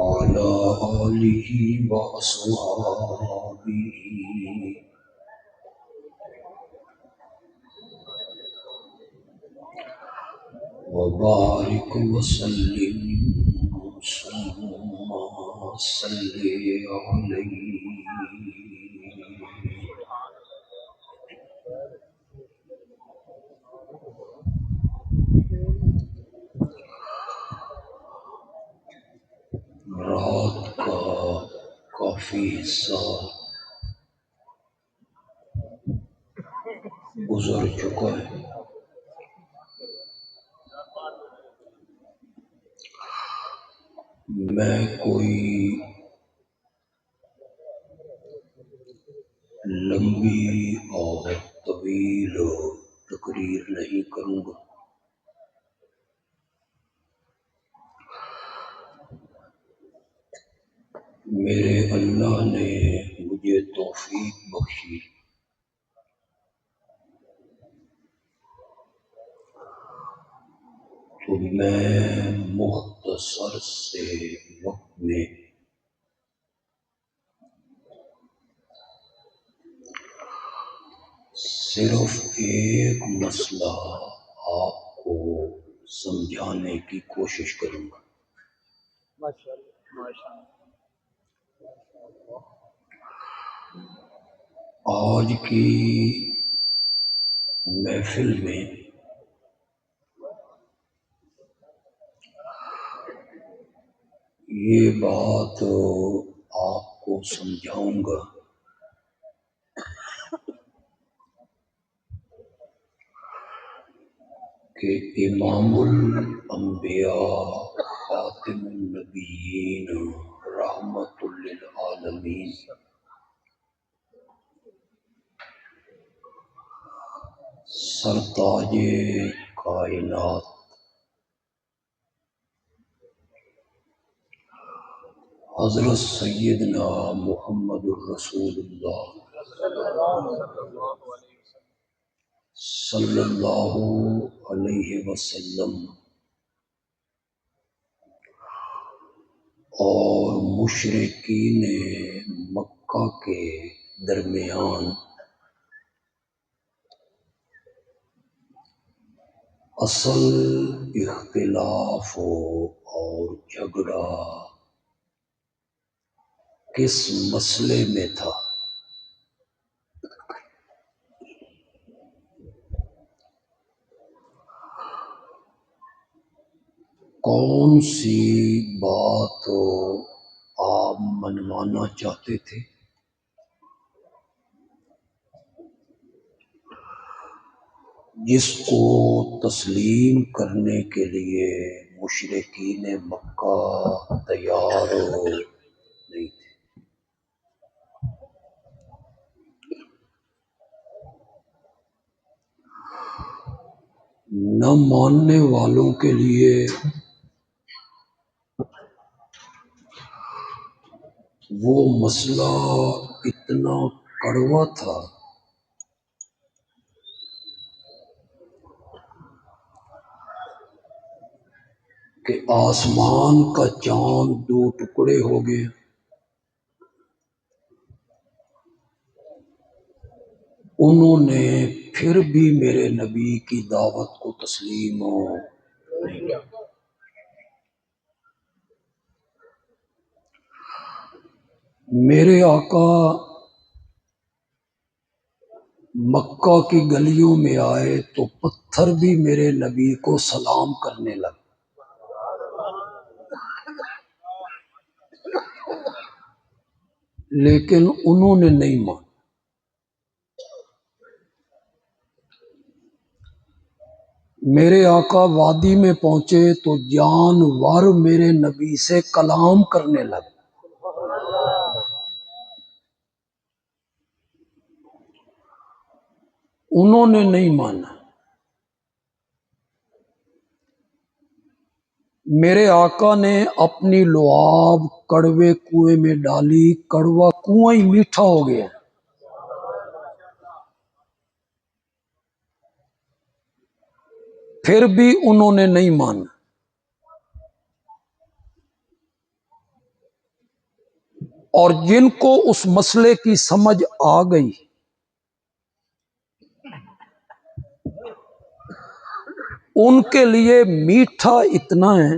وعلى آله وأصحابه وبارك وسلم ثم صل عليه. رات کا کافی حصہ گزر چکا ہے. میں کوئی لمبی اور طویل تقریر نہیں کروں گا. میرے اللہ نے مجھے توفیق بخشی تو میں مختصر سے وقت میں صرف ایک مسئلہ آپ کو سمجھانے کی کوشش کروں گا. آج کی محفل میں یہ بات آپ کو سمجھاؤں گا کہ امام الانبیاء خاتم النبیین رحمت للعالمین سرتاج کائنات حضرت سیدنا محمد الرسول اللہ صلی اللہ علیہ وسلم اور مشرکین مکہ کے درمیان اصل اختلاف اور جھگڑا کس مسئلے میں تھا؟ کون سی بات آپ منوانا چاہتے تھے؟ جس کو تسلیم کرنے کے لیے مشرکین مکہ تیار نہیں تھے. نہ ماننے والوں کے لیے وہ مسئلہ اتنا کڑوا تھا کہ آسمان کا چاند 2 ٹکڑے ہو گئے. انہوں نے پھر بھی میرے نبی کی دعوت کو تسلیم نہیں کیا. میرے آقا مکہ کی گلیوں میں آئے تو پتھر بھی میرے نبی کو سلام کرنے لگے. لیکن انہوں نے نہیں مانا. میرے آقا وادی میں پہنچے تو جانور میرے نبی سے کلام کرنے لگے. انہوں نے نہیں مانا. میرے آقا نے اپنی لعاب کڑوے کنویں میں ڈالی، کڑوا کنواں ہی میٹھا ہو گیا. پھر بھی انہوں نے نہیں مانا. اور جن کو اس مسئلے کی سمجھ آ گئی ان کے لیے میٹھا اتنا ہے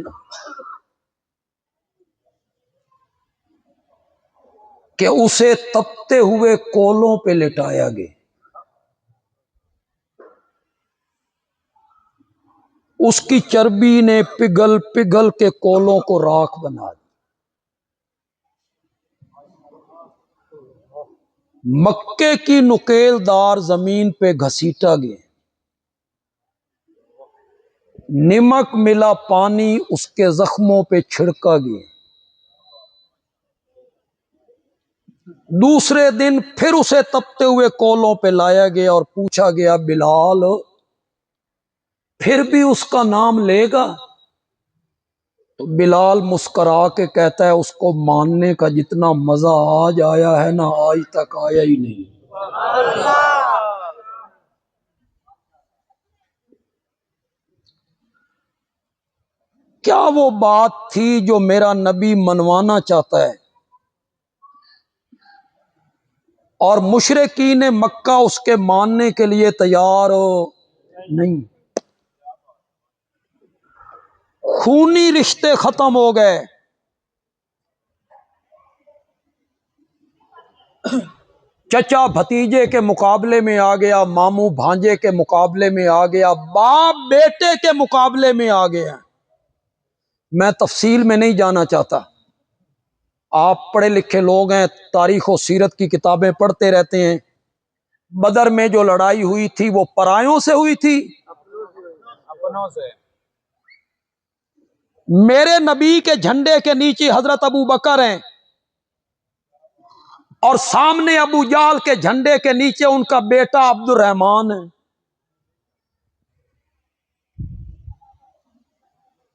کہ اسے تپتے ہوئے کولوں پہ لٹایا گیا، اس کی چربی نے پگھل پگھل کے کولوں کو راکھ بنا دی، مکے کی نکیل دار زمین پہ گھسیٹا گیا، نمک ملا پانی اس کے زخموں پہ چھڑکا گیا، دوسرے دن پھر اسے تپتے ہوئے کولوں پہ لایا گیا اور پوچھا گیا بلال پھر بھی اس کا نام لے گا؟ تو بلال مسکرا کے کہتا ہے اس کو ماننے کا جتنا مزہ آج آیا ہے نا آج تک آیا ہی نہیں۔ کیا وہ بات تھی جو میرا نبی منوانا چاہتا ہے اور مشرکین مکہ اس کے ماننے کے لیے تیار نہیں؟ خونی رشتے ختم ہو گئے، چچا بھتیجے کے مقابلے میں آ گیا، ماموں بھانجے کے مقابلے میں آ گیا، باپ بیٹے کے مقابلے میں آ گیا۔ میں تفصیل میں نہیں جانا چاہتا، آپ پڑھے لکھے لوگ ہیں، تاریخ و سیرت کی کتابیں پڑھتے رہتے ہیں۔ بدر میں جو لڑائی ہوئی تھی وہ پرایوں سے ہوئی تھی، اپنوں سے۔ میرے نبی کے جھنڈے کے نیچے حضرت ابو بکر ہیں اور سامنے ابو جہل کے جھنڈے کے نیچے ان کا بیٹا عبد الرحمان ہے،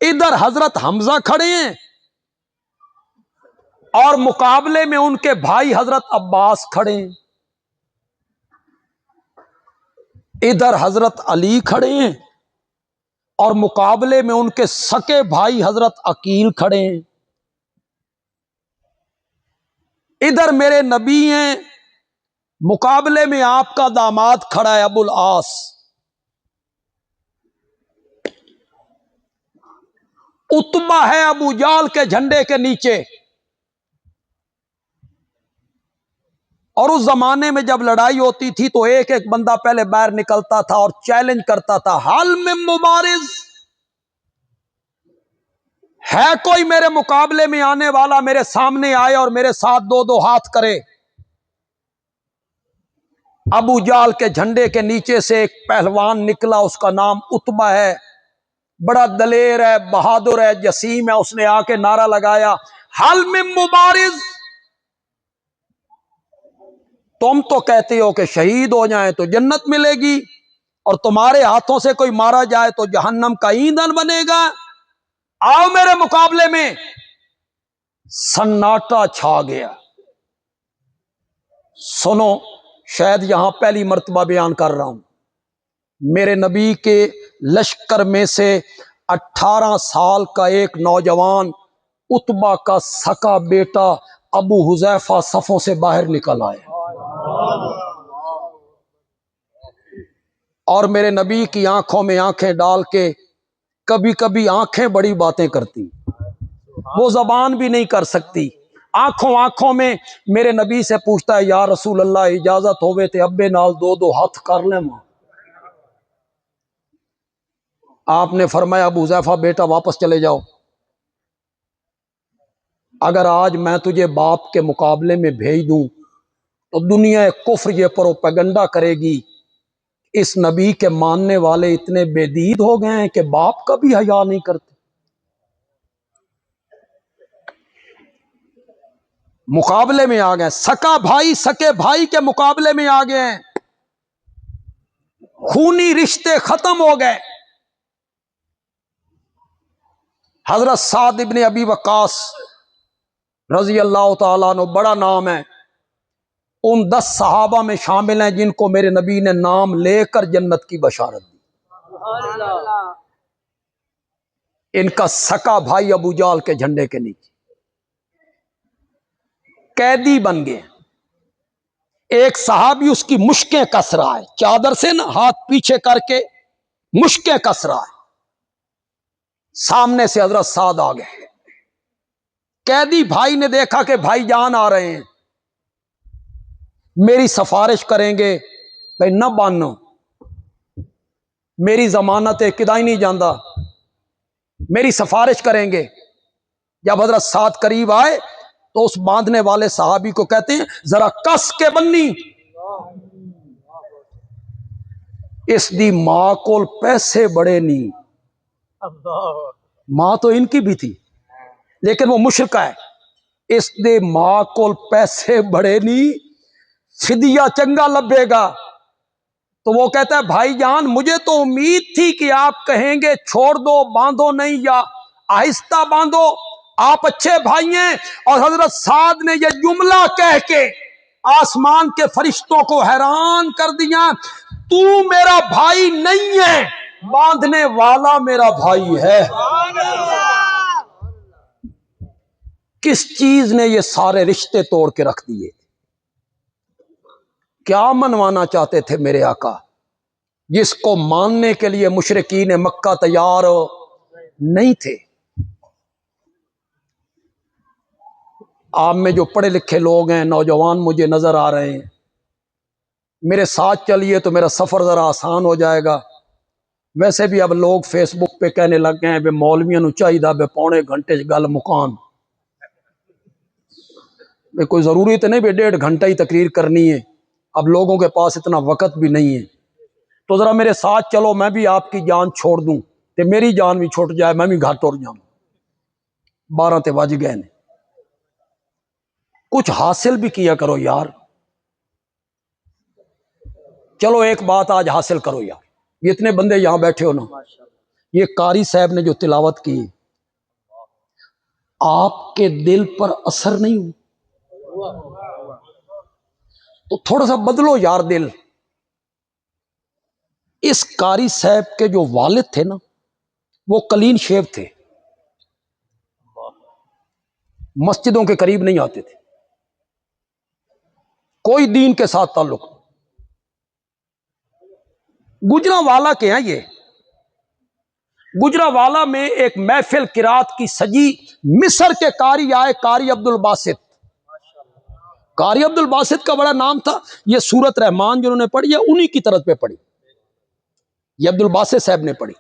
ادھر حضرت حمزہ کھڑے ہیں اور مقابلے میں ان کے بھائی حضرت عباس کھڑے ہیں، ادھر حضرت علی کھڑے ہیں اور مقابلے میں ان کے سکے بھائی حضرت عقیل کھڑے ہیں، ادھر میرے نبی ہیں، مقابلے میں آپ کا داماد کھڑا ہے ابو العاص، اتبا ہے ابو جال کے جھنڈے کے نیچے۔ اور اس زمانے میں جب لڑائی ہوتی تھی تو ایک ایک بندہ پہلے باہر نکلتا تھا اور چیلنج کرتا تھا، حل میں مبارز ہے کوئی میرے مقابلے میں آنے والا، میرے سامنے آئے اور میرے ساتھ دو دو ہاتھ کرے۔ ابو جال کے جھنڈے کے نیچے سے ایک پہلوان نکلا، اس کا نام اتبا ہے، بڑا دلیر ہے، بہادر ہے، جسیم ہے، اس نے آ کے نعرہ لگایا، حل میں مبارز، تم تو کہتے ہو کہ شہید ہو جائیں تو جنت ملے گی اور تمہارے ہاتھوں سے کوئی مارا جائے تو جہنم کا ایندھن بنے گا، آؤ میرے مقابلے میں۔ سناٹا چھا گیا۔ سنو، شاید یہاں پہلی مرتبہ بیان کر رہا ہوں، میرے نبی کے لشکر میں سے 18 سال کا ایک نوجوان اتبا کا سکا بیٹا ابو حذیفہ صفوں سے باہر نکل آیا اور میرے نبی کی آنکھوں میں آنکھیں ڈال کے، کبھی کبھی آنکھیں بڑی باتیں کرتی، وہ زبان بھی نہیں کر سکتی، آنکھوں آنکھوں میں میرے نبی سے پوچھتا ہے یا رسول اللہ اجازت ہوئے تے ابے نال دو دو ہاتھ کر لیں ماں۔ آپ نے فرمایا ابو حذیفہ بیٹا واپس چلے جاؤ، اگر آج میں تجھے باپ کے مقابلے میں بھیج دوں تو دنیا کفر یہ پروپیگنڈا کرے گی اس نبی کے ماننے والے اتنے بے دید ہو گئے ہیں کہ باپ کا بھی حیا نہیں کرتے۔ مقابلے میں آ گئے، سکا بھائی سکے بھائی کے مقابلے میں آ گئے ہیں، خونی رشتے ختم ہو گئے۔ حضرت سعد ابن ابی وقاص رضی اللہ تعالیٰ عنہ، بڑا نام ہے، ان 10 صحابہ میں شامل ہیں جن کو میرے نبی نے نام لے کر جنت کی بشارت دی۔ ان کا سکا بھائی ابو جال کے جھنڈے کے نیچے، قیدی بن گئے. ایک صحابی اس کی مشکیں کس رہا ہے, چادر سے نا ہاتھ پیچھے کر کے مشکیں کس رہا ہے. سامنے سے حضرت سعد آ گئے. قیدی بھائی نے دیکھا کہ بھائی جان آ رہے ہیں, میری سفارش کریں گے بھائی نہ بانو, میری ضمانت ہے کدائی نہیں جاندہ, میری سفارش کریں گے. جب حضرت سعد قریب آئے تو اس باندھنے والے صحابی کو کہتے ہیں ذرا کس کے بننی, اس دی ماں کو پیسے بڑے نہیں, ماں تو ان کی بھی تھی لیکن وہ مشرکہ ہے. اس دے ماں کو پیسے بڑے نہیں, فدیہ چنگا لبے گا. تو وہ کہتا ہے بھائی جان مجھے تو امید تھی کہ آپ کہیں گے چھوڑ دو باندھو نہیں, یا آہستہ باندھو, آپ اچھے بھائی ہیں. اور حضرت سعد نے یہ جملہ کہہ کے آسمان کے فرشتوں کو حیران کر دیا, تو میرا بھائی نہیں ہے, باندھنے والا میرا بھائی ہے. کس چیز نے یہ سارے رشتے توڑ کے رکھ دیے؟ کیا منوانا چاہتے تھے میرے آقا, جس کو ماننے کے لیے مشرکین مکہ تیار نہیں تھے؟ آپ میں جو پڑھے لکھے لوگ ہیں, نوجوان مجھے نظر آ رہے ہیں, میرے ساتھ چلیے تو میرا سفر ذرا آسان ہو جائے گا. ویسے بھی اب لوگ فیس بک پہ کہنے لگ گئے ہیں بے مولویاں نو چاہیے بے پونے گھنٹے گل مکان. کوئی ضروری تو نہیں بھی 1.5 گھنٹہ ہی تقریر کرنی ہے, اب لوگوں کے پاس اتنا وقت بھی نہیں ہے. تو ذرا میرے ساتھ چلو, میں بھی آپ کی جان چھوڑ دوں تے میری جان بھی چھوٹ جائے, میں بھی گھر ٹر جاؤں. 12 تے بج گئے نے. کچھ حاصل بھی کیا کرو یار. چلو ایک بات آج حاصل کرو یار, یہ اتنے بندے یہاں بیٹھے ہو نا, یہ قاری صاحب نے جو تلاوت کی آپ کے دل پر اثر نہیں ہو تو تھوڑا سا بدلو یار دل. اس قاری صاحب کے جو والد تھے نا وہ کلین شیو تھے, مسجدوں کے قریب نہیں آتے تھے, کوئی دین کے ساتھ تعلق. گجرانوالا کے ہیں یہ. گجرانوالا میں ایک محفل قرات کی سجی, مصر کے قاری آئے, قاری عبد الباسط. قاری عبد الباسط کا بڑا نام تھا. یہ سورت رحمان جنہوں نے پڑھی ہے انہی کی طرف پہ پڑھی, یہ عبد الباسط صاحب نے پڑھی.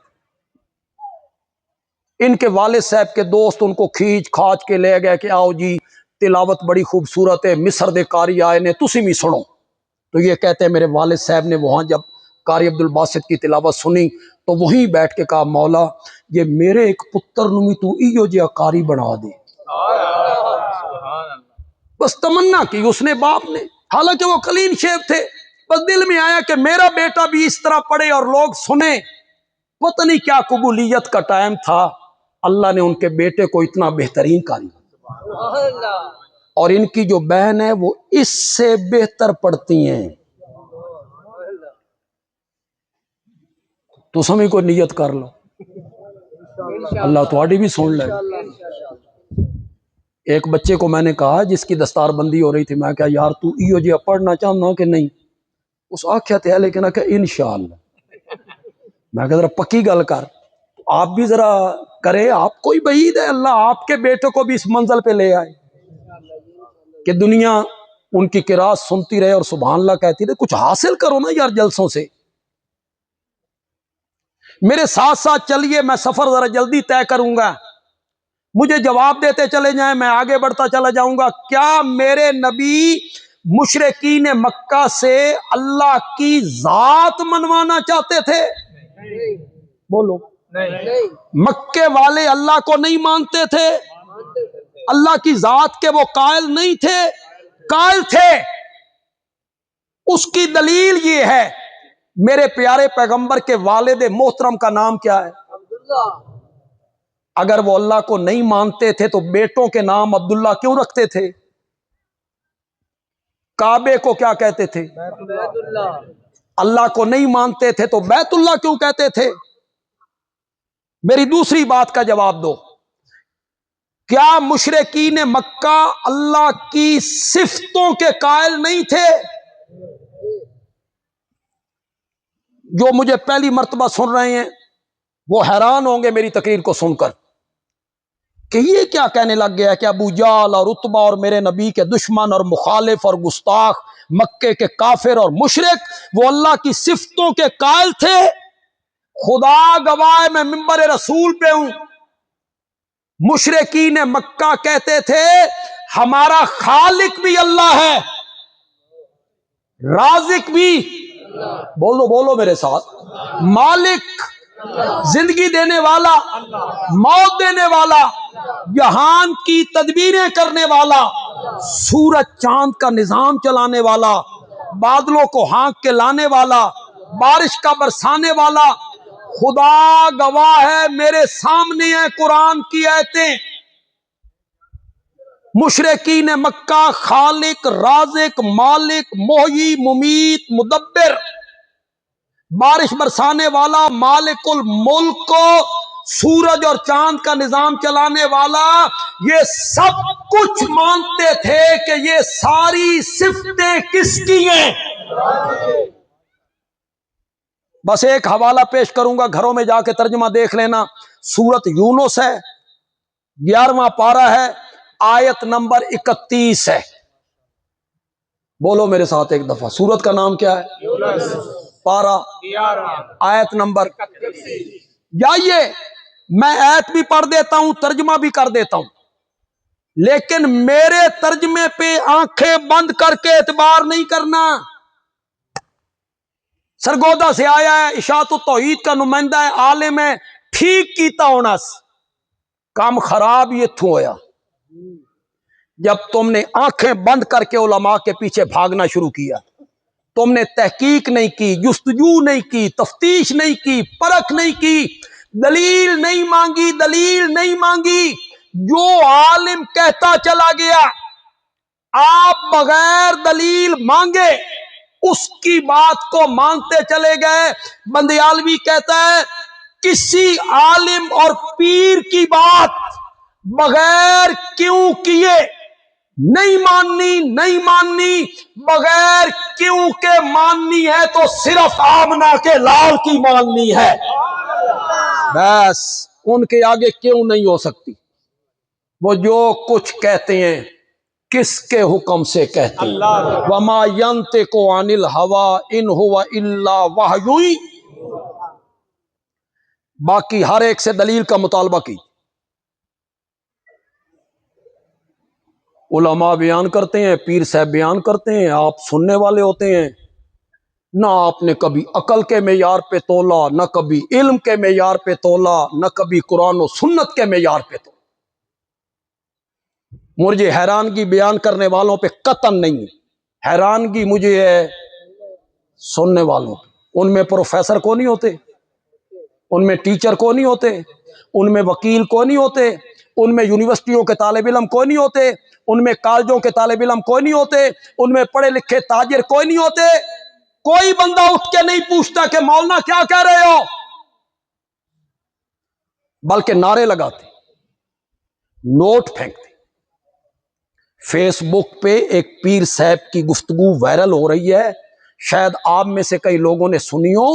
ان کے والد صاحب کے دوست ان کو کھینچ کھاچ کے لے گئے کہ آؤ جی تلاوت بڑی خوبصورت ہے, مصر دے قاری آئے نے, تسی بھی سنو. تو یہ کہتے ہیں میرے والد صاحب نے وہاں جب قاری عبد الباسط کی تلاوت سنی تو وہیں بیٹھ کے کہا مولا یہ میرے ایک پتر نو تو ایو جیا قاری بنا دے. بس تمنا کی اس نے باپ نے, حالانکہ وہ کلین شیو تھے, بس دل میں آیا کہ میرا بیٹا بھی اس طرح پڑھے اور لوگ سنیں. پتہ نہیں کیا قبولیت کا ٹائم تھا, اللہ نے ان کے بیٹے کو اتنا بہترین قاری, اور ان کی جو بہن ہے وہ اس سے بہتر پڑھتی ہیں. تو سمجھ کو نیت کر لو, اللہ تھوڑی بھی سن لے. ایک بچے کو میں نے کہا جس کی دستار بندی ہو رہی تھی, میں کہا یار تو ایو جی پڑھنا چاہنا کہ نہیں؟ اس آخیا تھا لیکن آخیا انشاءاللہ. میں کہا ذرا پکی گل کر, آپ بھی ذرا کرے, آپ کوئی بعید ہے اللہ آپ کے بیٹے کو بھی اس منزل پہ لے آئے کہ دنیا ان کی قرات سنتی رہے اور سبحان اللہ کہتی رہے. کچھ حاصل کرو نا یار جلسوں سے. میرے ساتھ ساتھ چلیے, میں سفر ذرا جلدی طے کروں گا, مجھے جواب دیتے چلے جائیں, میں آگے بڑھتا چلا جاؤں گا. کیا میرے نبی مشرکین مکہ سے اللہ کی ذات منوانا چاہتے تھے؟ بولو. مکے والے اللہ کو نہیں مانتے تھے, اللہ کی ذات کے وہ قائل نہیں تھے, قائل تھے. اس کی دلیل یہ ہے, میرے پیارے پیغمبر کے والد محترم کا نام کیا ہے؟ عبداللہ. اگر وہ اللہ کو نہیں مانتے تھے تو بیٹوں کے نام عبداللہ کیوں رکھتے تھے؟ کعبے کو کیا کہتے تھے؟ بیت اللہ. اللہ کو نہیں مانتے تھے تو بیت اللہ کیوں کہتے تھے؟ میری دوسری بات کا جواب دو. کیا مشرکین مکہ اللہ کی صفتوں کے قائل نہیں تھے؟ جو مجھے پہلی مرتبہ سن رہے ہیں وہ حیران ہوں گے میری تقریر کو سن کر کہ یہ کیا کہنے لگ گیا کہ ابو جہل اور عتبہ اور میرے نبی کے دشمن اور مخالف اور گستاخ مکے کے کافر اور مشرک وہ اللہ کی صفتوں کے قائل تھے۔ خدا گواہ میں منبر رسول پہ ہوں، مشرکین مکہ کہتے تھے ہمارا خالق بھی اللہ ہے، رازق بھی، بولو بولو میرے ساتھ، مالک، زندگی دینے والا، موت دینے والا، جہان کی تدبیریں کرنے والا، سورج چاند کا نظام چلانے والا، بادلوں کو ہانک کے لانے والا، بارش کا برسانے والا۔ خدا گواہ ہے میرے سامنے ہے قرآن کی آیتیں، مشرکین مکہ خالق، رازق، مالک، محیی، ممیت، مدبر، بارش برسانے والا، مالک الملک، سورج اور چاند کا نظام چلانے والا، یہ سب کچھ مانتے تھے کہ یہ ساری صفتیں کس کی ہیں؟ بس ایک حوالہ پیش کروں گا، گھروں میں جا کے ترجمہ دیکھ لینا۔ سورت یونس ہے، 11واں پارہ ہے، آیت نمبر 31 ہے۔ بولو میرے ساتھ ایک دفعہ، سورت کا نام کیا ہے؟ پارہ، آیت نمبر۔ جائیے میں آیت بھی پڑھ دیتا ہوں، ترجمہ بھی کر دیتا ہوں، لیکن میرے ترجمے پہ آنکھیں بند کر کے اعتبار نہیں کرنا۔ سرگودا سے آیا ہے، اشاعت التوحید کا نمائندہ ہے، عالم ہے، ٹھیک کیتا ہونا کام خراب یہ تھو ہویا جب تم نے آنکھیں بند کر کے علماء کے پیچھے بھاگنا شروع کیا۔ تم نے تحقیق نہیں کی، جستجو نہیں کی، تفتیش نہیں کی، پرکھ نہیں کی، دلیل نہیں مانگی، دلیل نہیں مانگی، جو عالم کہتا چلا گیا آپ بغیر دلیل مانگے اس کی بات کو مانتے چلے گئے۔ بندیالوی کہتا ہے کسی عالم اور پیر کی بات بغیر کیوں کیے نہیں ماننی، نہیں ماننی، بغیر کیوں کے ماننی ہے تو صرف آمنہ کے لال کی ماننی ہے، بس ان کے آگے کیوں نہیں ہو سکتی۔ وہ جو کچھ کہتے ہیں کس کے حکم سے کہتے ہیں؟ وَمَا يَنطِقُ عَنِ الْهَوَىٰ إِنْ هُوَ إِلَّا وَحْيٌ۔ باقی ہر ایک سے دلیل کا مطالبہ کی، علماء بیان کرتے ہیں، پیر صاحب بیان کرتے ہیں، آپ سننے والے ہوتے ہیں۔ نہ آپ نے کبھی عقل کے معیار پہ تولا، نہ کبھی علم کے معیار پہ تولا، نہ کبھی قرآن و سنت کے معیار پہ تولا۔ مجھے حیرانگی بیان کرنے والوں پہ قطعاً نہیں ہے، حیرانگی مجھے ہے سننے والوں پہ۔ ان میں پروفیسر کو نہیں ہوتے، ان میں ٹیچر کو نہیں ہوتے، ان میں وکیل کو نہیں ہوتے، ان میں یونیورسٹیوں کے طالب علم کوئی نہیں ہوتے، ان میں کالجوں کے طالب علم کوئی نہیں ہوتے، ان میں پڑھے لکھے تاجر کوئی نہیں ہوتے۔ کوئی بندہ اٹھ کے نہیں پوچھتا کہ مولانا کیا کہہ رہے ہو، بلکہ نعرے لگاتے، نوٹ پھینکتے۔ فیس بک پہ ایک پیر صاحب کی گفتگو وائرل ہو رہی ہے، شاید آپ میں سے کئی لوگوں نے سنی ہو۔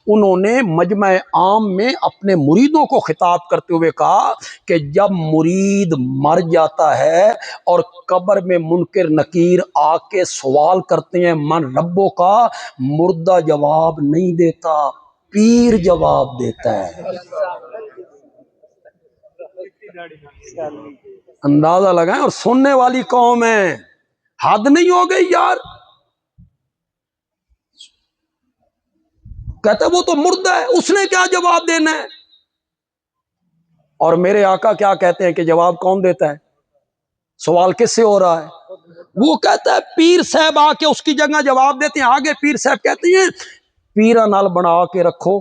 انہوں نے مجمع عام میں اپنے مریدوں کو خطاب کرتے ہوئے کہا کہ جب مرید مر جاتا ہے اور قبر میں منکر نکیر آ کے سوال کرتے ہیں من ربوں کا، مردہ جواب نہیں دیتا، پیر جواب دیتا ہے۔ اندازہ لگائیں، اور سننے والی قوم ہے، حد نہیں ہو گئی یار۔ کہتا ہے وہ تو مردہ ہے، اس نے کیا جواب دینا ہے؟ اور میرے آقا کیا کہتے ہیں کہ جواب کون دیتا ہے؟ سوال کس سے ہو رہا ہے؟ وہ کہتا ہے پیر صاحب آ کے اس کی جگہ جواب دیتے ہیں۔ آگے پیر صاحب کہتے ہیں پیرا نال بنا کے رکھو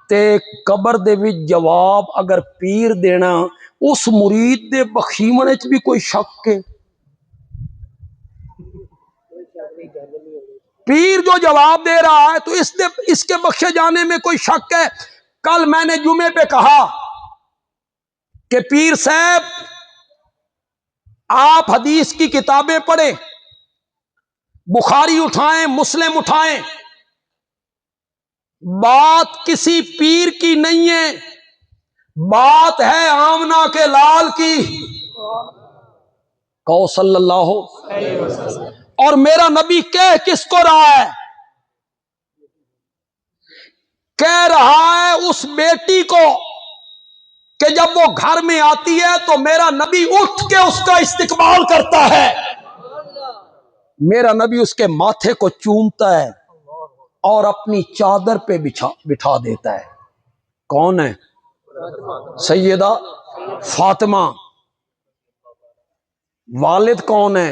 تے قبر دے وچ جواب اگر پیر دینا، اس مرید دے بخیمنے چ بھی کوئی شک ہے؟ پیر جو جواب دے رہا ہے تو اس کے بخشے جانے میں کوئی شک ہے؟ کل میں نے جمعے پہ کہا کہ پیر صاحب آپ حدیث کی کتابیں پڑھیں، بخاری اٹھائیں، مسلم اٹھائیں، بات کسی پیر کی نہیں ہے، بات ہے آمنہ کے لال کی، کہو صلی اللہ ہو۔ اور میرا نبی کہہ کس کو رہا ہے؟ کہہ رہا ہے اس بیٹی کو کہ جب وہ گھر میں آتی ہے تو میرا نبی اٹھ کے اس کا استقبال کرتا ہے، میرا نبی اس کے ماتھے کو چومتا ہے اور اپنی چادر پہ بٹھا دیتا ہے۔ کون ہے؟ سیدہ فاطمہ۔ والد کون ہے؟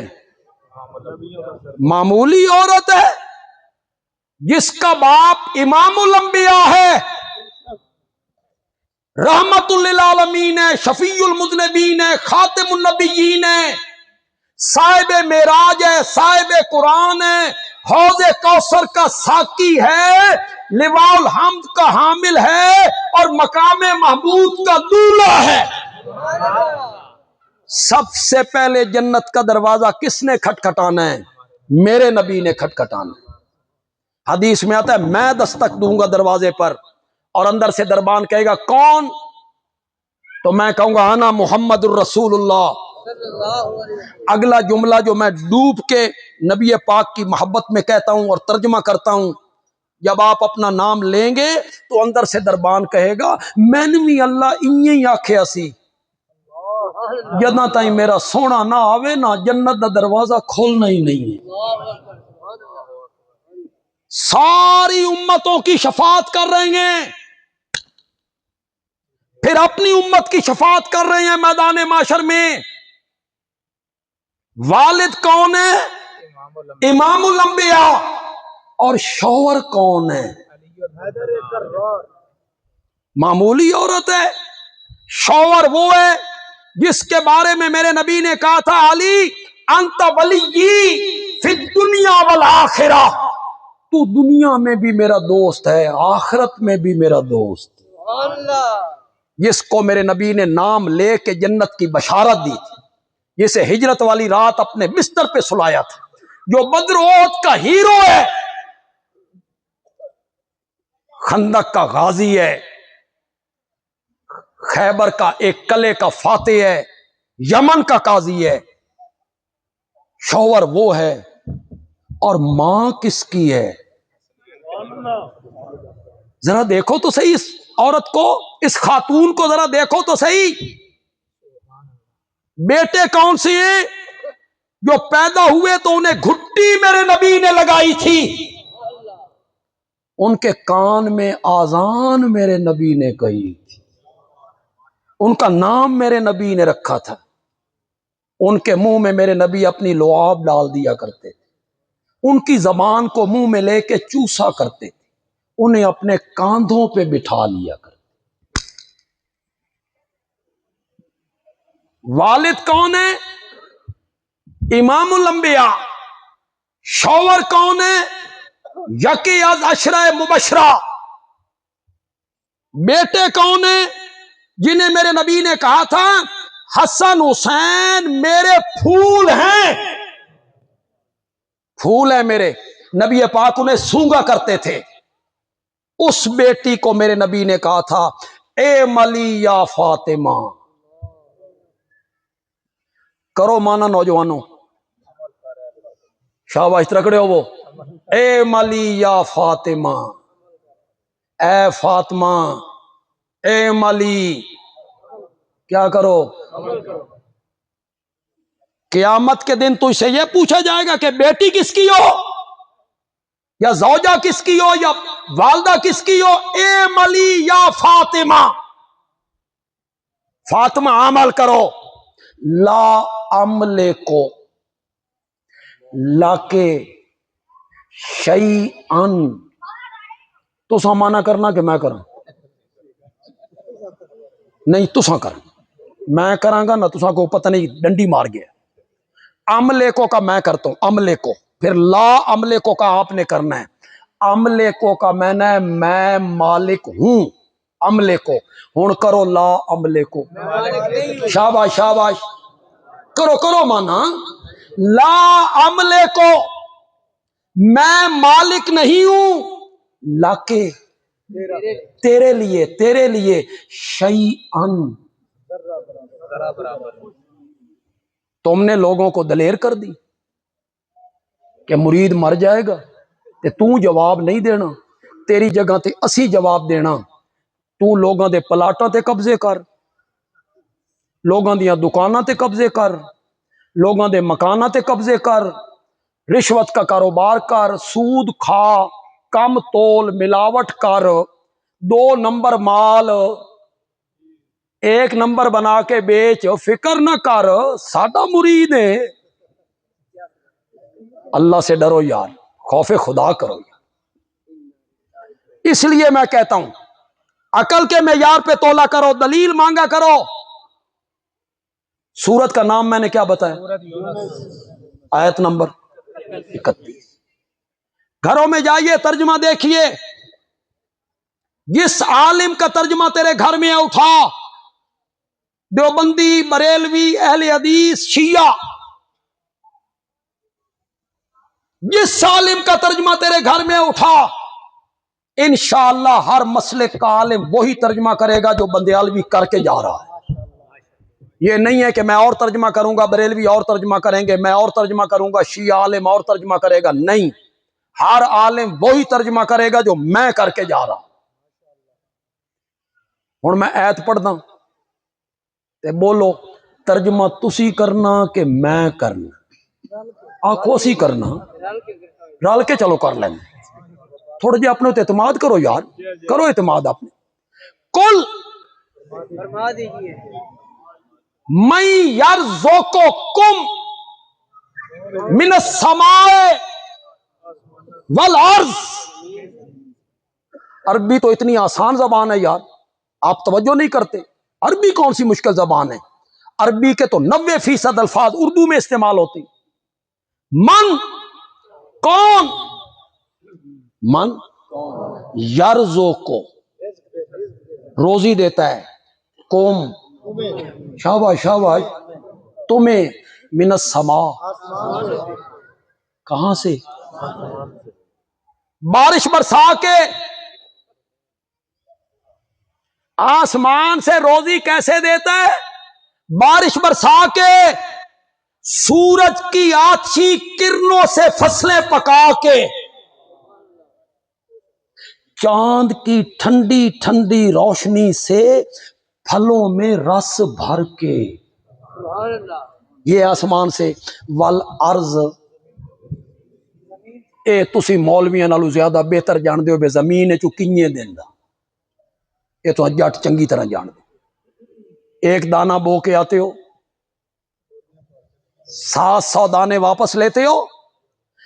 معمولی عورت ہے، جس کا باپ امام الانبیاء ہے، رحمت للعالمین ہے، شفیع المذنبین ہے، خاتم النبیین ہے، صاحب معراج ہے، صاحب قرآن ہے، حوض کوثر کا ساقی ہے، لواء الحمد کا حامل ہے، اور مقام محمود کا دولہا ہے۔ سب سے پہلے جنت کا دروازہ کس نے کھٹکھٹانا ہے؟ میرے نبی نے کھٹکھٹانا ہے۔ حدیث میں آتا ہے میں دستک دوں گا دروازے پر، اور اندر سے دربان کہے گا کون؟ تو میں کہوں گا انا محمد الرسول اللہ۔ اگلا جملہ جو میں ڈوب کے نبی پاک کی محبت میں کہتا ہوں اور ترجمہ کرتا ہوں، جب آپ اپنا نام لیں گے تو اندر سے دربان کہے گا میں نے بھی اللہ انہی آکھیا سی، جداں تائیں میرا سونا نہ آوے نا جنت دا دروازہ کھولنا ہی نہیں ہے۔ ساری امتوں کی شفاعت کر رہے ہیں، پھر اپنی امت کی شفاعت کر رہے ہیں میدان معاشر میں۔ والد کون ہے؟ امام الانبیاء۔ اور شوہر کون ہے؟ معمولی عورت ہے۔ شوہر وہ ہے جس کے بارے میں میرے نبی نے کہا تھا علی انت ولی فی الدنیا والآخرہ، تو دنیا میں بھی میرا دوست ہے، آخرت میں بھی میرا دوست۔ جس کو میرے نبی نے نام لے کے جنت کی بشارت دی تھی، جسے ہجرت والی رات اپنے بستر پہ سلایا تھا، جو بدر احد کا ہیرو ہے، خندق کا غازی ہے، خیبر کا ایک قلعے کا فاتح ہے، یمن کا قاضی ہے۔ شوہر وہ ہے، اور ماں کس کی ہے؟ ذرا دیکھو تو صحیح اس عورت کو، اس خاتون کو ذرا دیکھو تو صحیح۔ بیٹے کون سے ہیں؟ جو پیدا ہوئے تو انہیں گھٹی میرے نبی نے لگائی تھی، ان کے کان میں آذان میرے نبی نے کہی تھی، ان کا نام میرے نبی نے رکھا تھا، ان کے منہ میں میرے نبی اپنی لعاب ڈال دیا کرتے تھے، ان کی زبان کو منہ میں لے کے چوسا کرتے تھے، انہیں اپنے کاندھوں پہ بٹھا لیا کرتے۔ والد کون ہے؟ امام الانبیاء۔ شوہر کون ہے؟ یکی از عشرہ مبشرہ۔ بیٹے کون ہیں؟ جنہیں میرے نبی نے کہا تھا حسن حسین میرے پھول ہیں، پھول ہیں میرے، نبی پاک انہیں سونگا کرتے تھے۔ اس بیٹی کو میرے نبی نے کہا تھا اے ملی یا فاطمہ، کرو مانا نوجوانوں، شاباش ترکڑے ہو وہ، اے ملی یا فاطمہ، اے فاطمہ، اے ملی، کیا کرو؟ قیامت کے دن تو اسے یہ پوچھا جائے گا کہ بیٹی کس کی ہو، یا زوجہ کس کی ہو، یا والدہ کس کی ہو؟ اے ملی یا فاطمہ، فاطمہ عمل کرو۔ لا عملے کو لا کے شیئن، تو سامانا کرنا کہ میں کروں؟ نہیں تساں کر، میں کراں گا نہ تساں کو پتہ نہیں ڈنڈی مار گیا۔ عملے کو کا میں کرتا ہوں، عملے کو، پھر لا عملے کو کا آپ نے کرنا ہے۔ عملے کو کا میں نے میں مالک ہوں، عملے کو. ہن کرو لا عملے کو. شاباش شاباش, کرو کرو مانا. لا عملے کو, میں مالک نہیں ہوں لاکے تیرے لیے شیئن. تم نے لوگوں کو دلیر کر دی کہ مرید مر جائے گا تے تو جواب نہیں دینا, تیری جگہ تے اسی جواب دینا. تو لوگاں دے پلاٹاں تے قبضے کر, لوگاں دیاں دکاناں تے قبضے کر, لوگاں دے مکاناں تے قبضے کر, رشوت کا کاروبار کر, سود کھا, کم تول ملاوٹ کر, 2 نمبر مال 1 نمبر بنا کے بیچ, فکر نہ کر سادہ مرید ہے. اللہ سے ڈرو یار, خوف خدا کرو یار. اس لیے میں کہتا ہوں عقل کے معیار پہ تولا کرو, دلیل مانگا کرو. سورت کا نام میں نے کیا بتایا؟ آیت نمبر 31. گھروں میں جائیے ترجمہ دیکھیے. جس عالم کا ترجمہ تیرے گھر میں اٹھا, دیوبندی, بریلوی, اہل حدیث, شیعہ, جس عالم کا ترجمہ تیرے گھر میں اٹھا, انشاءاللہ ہر مسئلے کا عالم وہی ترجمہ کرے گا جو بندیالوی کر کے جا رہا ہے. یہ نہیں ہے کہ میں اور ترجمہ کروں گا, بریلوی اور ترجمہ کریں گے, میں اور ترجمہ کروں گا, شیعہ عالم اور ترجمہ کرے گا. نہیں, ہر عالم وہی ترجمہ کرے گا جو میں کر کے جا رہا ہوں. ہن میں ایت پڑھدا تے بولو ترجمہ تسی کرنا کہ میں کرنا؟ آکھو اسی کرنا, رل کے چلو کر لیں. تھوڑا جی اپنے اعتماد کرو یار, کرو اعتماد اپنے. کل فرما دیجیے من یرزقکم من السماء والارض. عربی تو اتنی آسان زبان ہے یار, آپ توجہ نہیں کرتے. عربی کون سی مشکل زبان ہے؟ عربی کے تو 90% الفاظ اردو میں استعمال ہوتے. من کون, من یرزقو روزی دیتا ہے, قوم شاباش شاباش تمہیں, من السماء کہاں سے؟ بارش برسا کے آسمان سے روزی کیسے دیتا ہے؟ بارش برسا کے, سورج کی آتشی کرنوں سے فصلیں پکا کے, چاند کی ٹھنڈی ٹھنڈی روشنی سے پھلوں میں رس بھر کے, یہ آسمان سے. والارض, اے تسی مولویاں نالو زیادہ بہتر جان دیو بے زمین چو کنیے دیندا, یہ تو جٹ چنگی طرح جان دے. ایک دانہ بو کے آتے ہو, 700 دانے واپس لیتے ہو.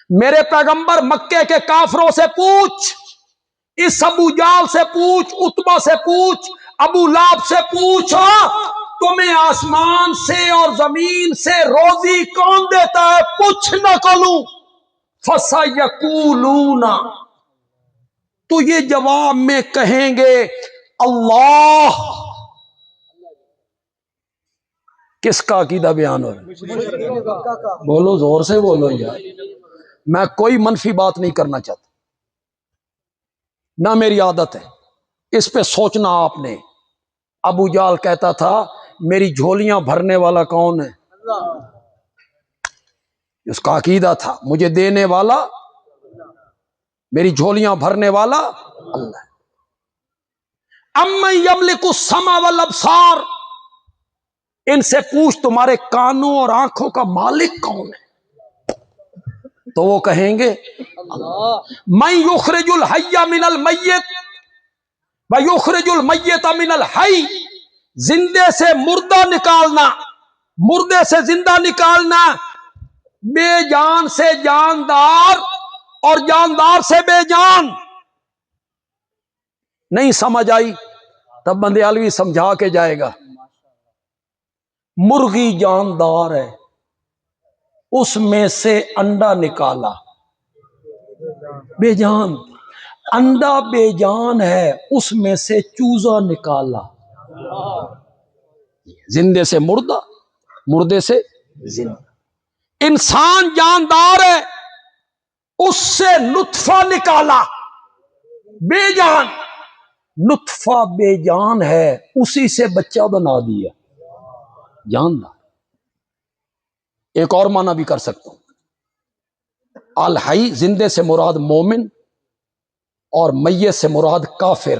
میرے پیغمبر مکے کے کافروں سے پوچھ, اس ابو جال سے پوچھ, عتبہ سے پوچھ, ابو لہب سے پوچھ, تمہیں آسمان سے اور زمین سے روزی کون دیتا ہے؟ پوچھ نہ کلوں فَسَيَقُولُونَ, تو یہ جواب میں کہیں گے اللہ. کس کا عقیدہ بیان ہو رہا ہے؟ بولو زور سے بولو یار. میں کوئی منفی بات نہیں کرنا چاہتا, نہ میری عادت ہے, اس پہ سوچنا آپ نے. ابو جال کہتا تھا میری جھولیاں بھرنے والا کون ہے؟ اس کا عقیدہ تھا مجھے دینے والا, میری جھولیاں بھرنے والا اللہ ہے. امن یملک السمع والابصار, ان سے پوچھ تمہارے کانوں اور آنکھوں کا مالک کون ہے؟ تو وہ کہیں گے من یخرج الحی من المیت ویخرج المیت من الحی, زندے سے مردہ نکالنا, مردے سے زندہ نکالنا, بے جان سے جاندار اور جاندار سے بے جان. نہیں سمجھ آئی؟ تب بندیالوی سمجھا کے جائے گا. مرغی جاندار ہے, اس میں سے انڈا نکالا, بے جان. انڈا بے جان ہے، اس میں سے چوزا نکالا، زندے سے مردہ، مردے سے زندہ۔ انسان جاندار ہے، اس سے نطفہ نکالا بے جان، نطفہ بے جان ہے، اسی سے بچہ بنا دیا جاندار۔ ایک اور معنی بھی کر سکتا ہوں، الحی زندے سے مراد مومن اور میت سے مراد کافر۔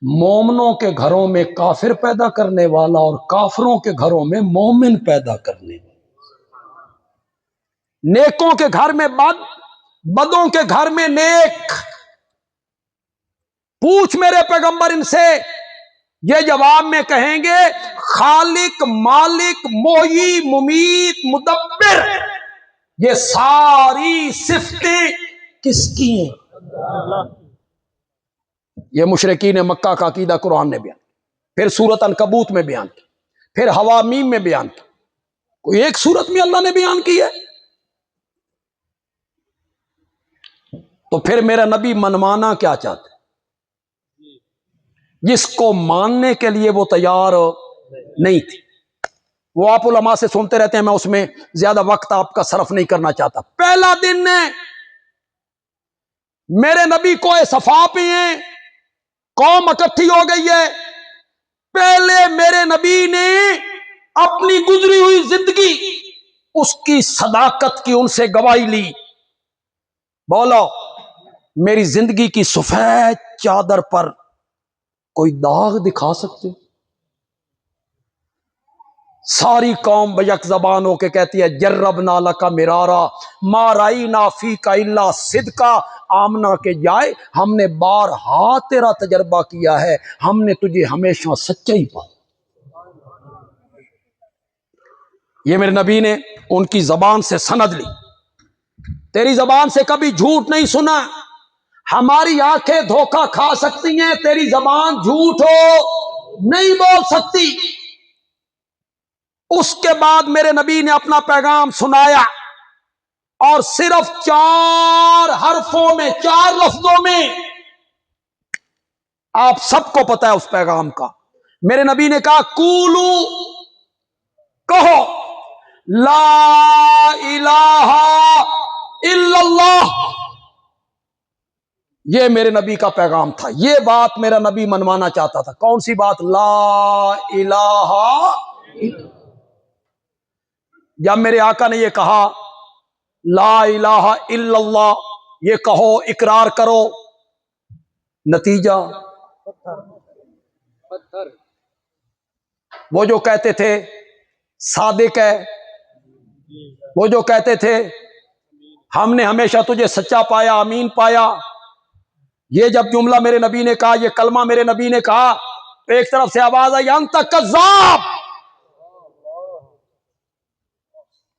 مومنوں کے گھروں میں کافر پیدا کرنے والا اور کافروں کے گھروں میں مومن پیدا کرنے والا۔ نیکوں کے گھر میں بد، بدوں کے گھر میں نیک۔ پوچھ میرے پیغمبر ان سے، یہ جواب میں کہیں گے خالق، مالک، محیی، ممیت، مدبر، یہ ساری صفتیں کس کی ہیں؟ یہ مشرکین مکہ کا عقیدہ قرآن نے بیان، پھر سورۃ عنکبوت میں بیان کی، پھر حوامیم میں بیان کی، کوئی ایک سورت میں اللہ نے بیان کی ہے؟ تو پھر میرا نبی منوانا کیا چاہتا ہے جس کو ماننے کے لیے وہ تیار نہیں تھی؟ وہ آپ علماء سے سنتے رہتے ہیں، میں اس میں زیادہ وقت آپ کا صرف نہیں کرنا چاہتا۔ پہلا دن ہے میرے نبی کو صفا پہ ہیں، قوم اکٹھی ہو گئی ہے، پہلے میرے نبی نے اپنی گزری ہوئی زندگی، اس کی صداقت کی ان سے گواہی لی۔ بولو میری زندگی کی سفید چادر پر کوئی داغ دکھا سکتے؟ ساری قوم بیک زبان ہو کے کہتی ہے جربنا لک مرارا ما رأینا فیک الا صدقا، آمنہ کے جائے ہم نے بارہا تیرا تجربہ کیا ہے، ہم نے تجھے ہمیشہ سچائی پایا۔ یہ میرے نبی نے ان کی زبان سے سند لی، تیری زبان سے کبھی جھوٹ نہیں سنا، ہماری آنکھیں دھوکہ کھا سکتی ہیں، تیری زبان جھوٹ ہو نہیں بول سکتی۔ اس کے بعد میرے نبی نے اپنا پیغام سنایا، اور صرف 4 حرفوں میں، 4 لفظوں میں، آپ سب کو پتا ہے اس پیغام کا۔ میرے نبی نے کہا قولو، کہو لا الہ الا اللہ۔ یہ میرے نبی کا پیغام تھا، یہ بات میرا نبی منوانا چاہتا تھا۔ کون سی بات؟ لا الہ۔ جب میرے آقا نے یہ کہا لا الہ الا اللہ، یہ کہو، اقرار کرو، نتیجہ وہ جو کہتے تھے صادق ہے، وہ جو کہتے تھے ہم نے ہمیشہ تجھے سچا پایا، امین پایا، یہ جب جملہ میرے نبی نے کہا، یہ کلمہ میرے نبی نے کہا، ایک طرف سے آواز آئی انت کذاب،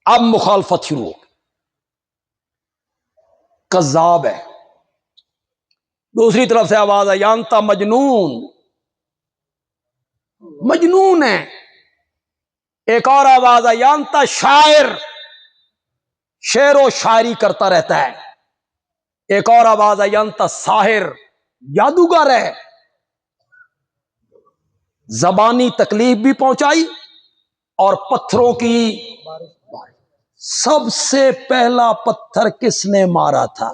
اب مخالفت شروع ہو، کذاب ہے۔ دوسری طرف سے آواز آئی انت مجنون، مجنون ہے۔ ایک اور آواز آئی انت شاعر، شعر و شاعری کرتا رہتا ہے۔ ایک اور آواز آئی انت ساحر، جادوگر ہے۔ زبانی تکلیف بھی پہنچائی اور پتھروں کی سب سے پہلا پتھر کس نے مارا تھا؟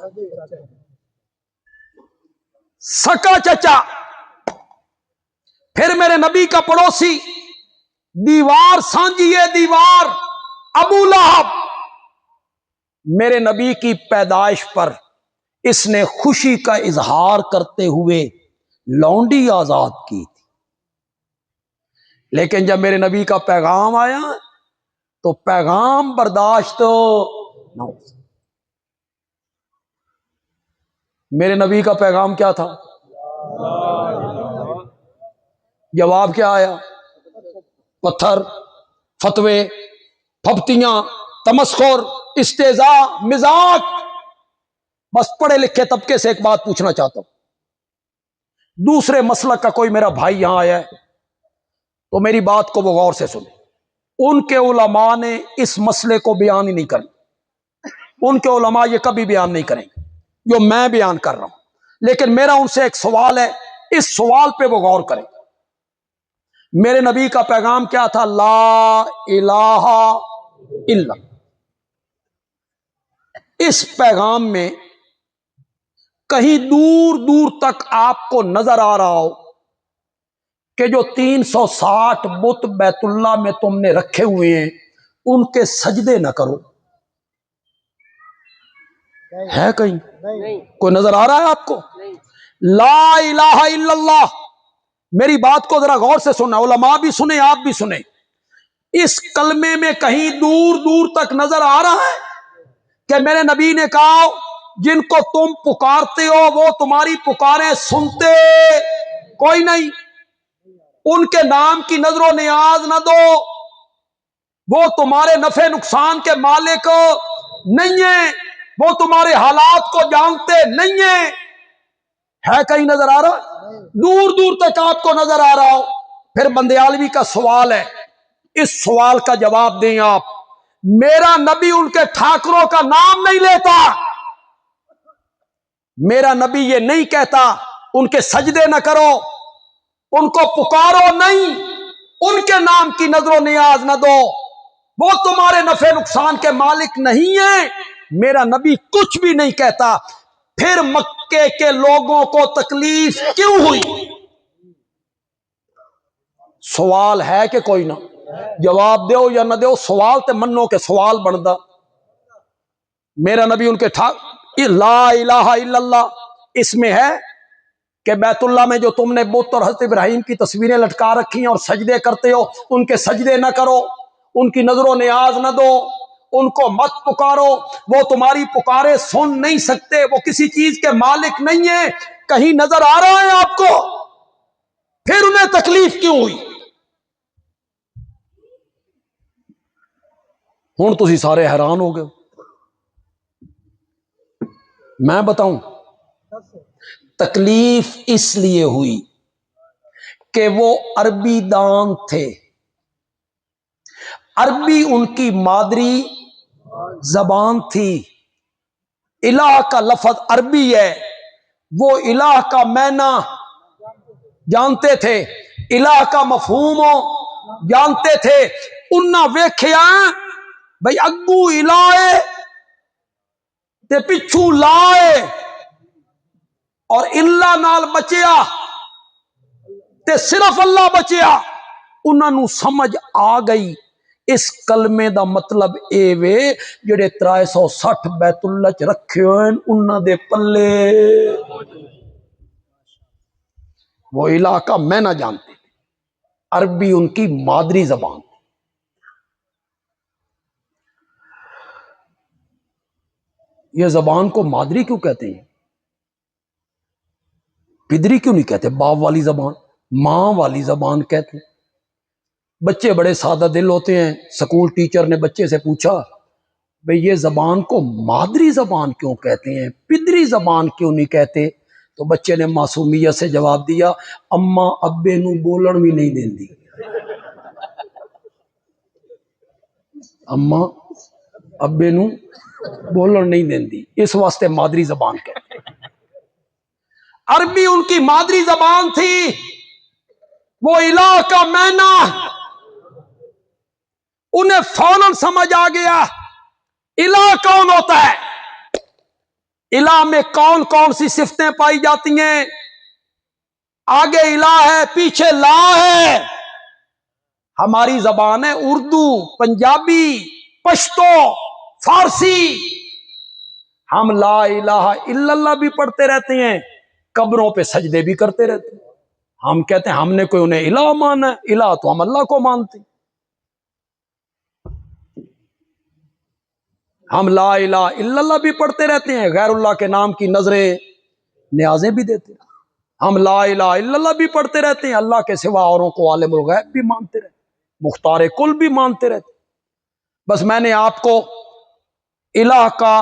سکا چچا۔ پھر میرے نبی کا پڑوسی، دیوار سانجیے دیوار، ابو لہب، میرے نبی کی پیدائش پر اس نے خوشی کا اظہار کرتے ہوئے لونڈی آزاد کی تھی، لیکن جب میرے نبی کا پیغام آیا تو پیغام برداشت نہ ہو۔ میرے نبی کا پیغام کیا تھا؟ جواب کیا آیا؟ پتھر، فتوے، پھپتیاں، تمسخر، استہزاء، مذاق۔ بس پڑھے لکھے طبقے سے ایک بات پوچھنا چاہتا ہوں، دوسرے مسلک کا کوئی میرا بھائی یہاں آیا ہے تو میری بات کو وہ غور سے سنے۔ ان کے علماء نے اس مسئلے کو بیان ہی نہیں کرنا، ان کے علماء یہ کبھی بیان نہیں کریں جو میں بیان کر رہا ہوں۔ لیکن میرا ان سے ایک سوال ہے، اس سوال پہ وہ غور کریں۔ میرے نبی کا پیغام کیا تھا؟ لا الہ الا۔ اس پیغام میں کہیں دور دور تک آپ کو نظر آ رہا ہو کہ جو 360 بت بیت اللہ میں تم نے رکھے ہوئے ہیں ان کے سجدے نہ کرو؟ ہے کہیں کوئی نظر آ رہا ہے آپ کو؟ لا الہ الا اللہ، میری بات کو ذرا غور سے سننا، علماء بھی سنیں آپ بھی سنیں۔ اس کلمے میں کہیں دور دور تک نظر آ رہا ہے کہ میرے نبی نے کہا جن کو تم پکارتے ہو وہ تمہاری پکاریں سنتے کوئی نہیں، ان کے نام کی نظر و نیاز نہ دو، وہ تمہارے نفع نقصان کے مالک نہیں ہیں، وہ تمہارے حالات کو جانتے نہیں ہیں۔ ہے کہیں نظر آ رہا؟ دور دور تک آپ کو نظر آ رہا ہو۔ پھر بندیالوی کا سوال ہے، اس سوال کا جواب دیں آپ۔ میرا نبی ان کے ٹھاکروں کا نام نہیں لیتا، میرا نبی یہ نہیں کہتا ان کے سجدے نہ کرو، ان کو پکارو نہیں، ان کے نام کی نظر و نیاز نہ دو، وہ تمہارے نفع نقصان کے مالک نہیں ہیں۔ میرا نبی کچھ بھی نہیں کہتا۔ پھر مکے کے لوگوں کو تکلیف کیوں ہوئی؟ سوال ہے کہ کوئی نہ؟ جواب دیو یا نہ دیو، سوال تے منو کے سوال بندا۔ میرا نبی ان کے لا الہ الا اللہ اس میں ہے کہ بیت اللہ میں جو تم نے بت اور حضرت ابراہیم کی تصویریں لٹکا رکھی ہیں اور سجدے کرتے ہو، ان کے سجدے نہ کرو، ان کی نظر و نیاز نہ دو، ان کو مت پکارو، وہ تمہاری پکارے سن نہیں سکتے، وہ کسی چیز کے مالک نہیں ہیں۔ کہیں نظر آ رہا ہے آپ کو؟ پھر انہیں تکلیف کیوں ہوئی؟ ہن تسی سارے حیران ہو گئے۔ میں بتاؤں، تکلیف اس لیے ہوئی کہ وہ عربی دان تھے، عربی ان کی مادری زبان تھی، الہ کا لفظ عربی ہے، وہ الہ کا معنی جانتے تھے، الہ کا مفہوم جانتے تھے۔ انہاں ویکھیا بھئی اگو الہ ہے تے پچھو لائے اور اللہ نال بچیا تے صرف اللہ بچیا، انہاں نو سمجھ آ گئی اس کلمے دا مطلب اے وے جڑے 360 بیت اللہ چ رکھے ہوئے انہاں دے پلے وہ الہ کا معنی جانتے، عربی ان کی مادری زبان۔ یہ زبان کو مادری کیوں کہتے ہیں؟ پدری کیوں نہیں کہتے؟ باپ والی زبان، ماں والی زبان کہتے ہیں۔ بچے بڑے سادہ دل ہوتے ہیں، سکول ٹیچر نے بچے سے پوچھا بھئی یہ زبان کو مادری زبان کیوں کہتے ہیں، پدری زبان کیوں نہیں کہتے؟ تو بچے نے معصومیت سے جواب دیا، اماں ابے نو بولن بھی نہیں دیندی، اماں ابے نو بولن نہیں دیندی، اس واسطے مادری زبان کہتے ہیں۔ عربی ان کی مادری زبان تھی، وہ الہ کا معنی انہیں فوراً سمجھ آ گیا۔ الہ کون ہوتا ہے؟ الہ میں کون کون سی صفتیں پائی جاتی ہیں؟ آگے الہ ہے، پیچھے لا ہے۔ ہماری زبان ہے اردو، پنجابی، پشتو، فارسی، ہم لا الہ الا اللہ بھی پڑھتے رہتے ہیں، قبروں پہ سجدے بھی کرتے رہتے ہیں۔ ہم کہتے ہیں ہم نے کوئی انہیں الہ مانا ہے، الہ تو ہم اللہ کو مانتے ہیں۔ ہم لا الہ الا اللہ بھی پڑھتے رہتے ہیں، غیر اللہ کے نام کی نظریں نیازیں بھی دیتے ہیں۔ ہم لا الہ الا اللہ بھی پڑھتے رہتے ہیں، اللہ کے سوا اوروں کو عالم الغیب بھی مانتے رہتے ہیں، مختار کل بھی مانتے رہتے ہیں۔ بس میں نے آپ کو الہ کا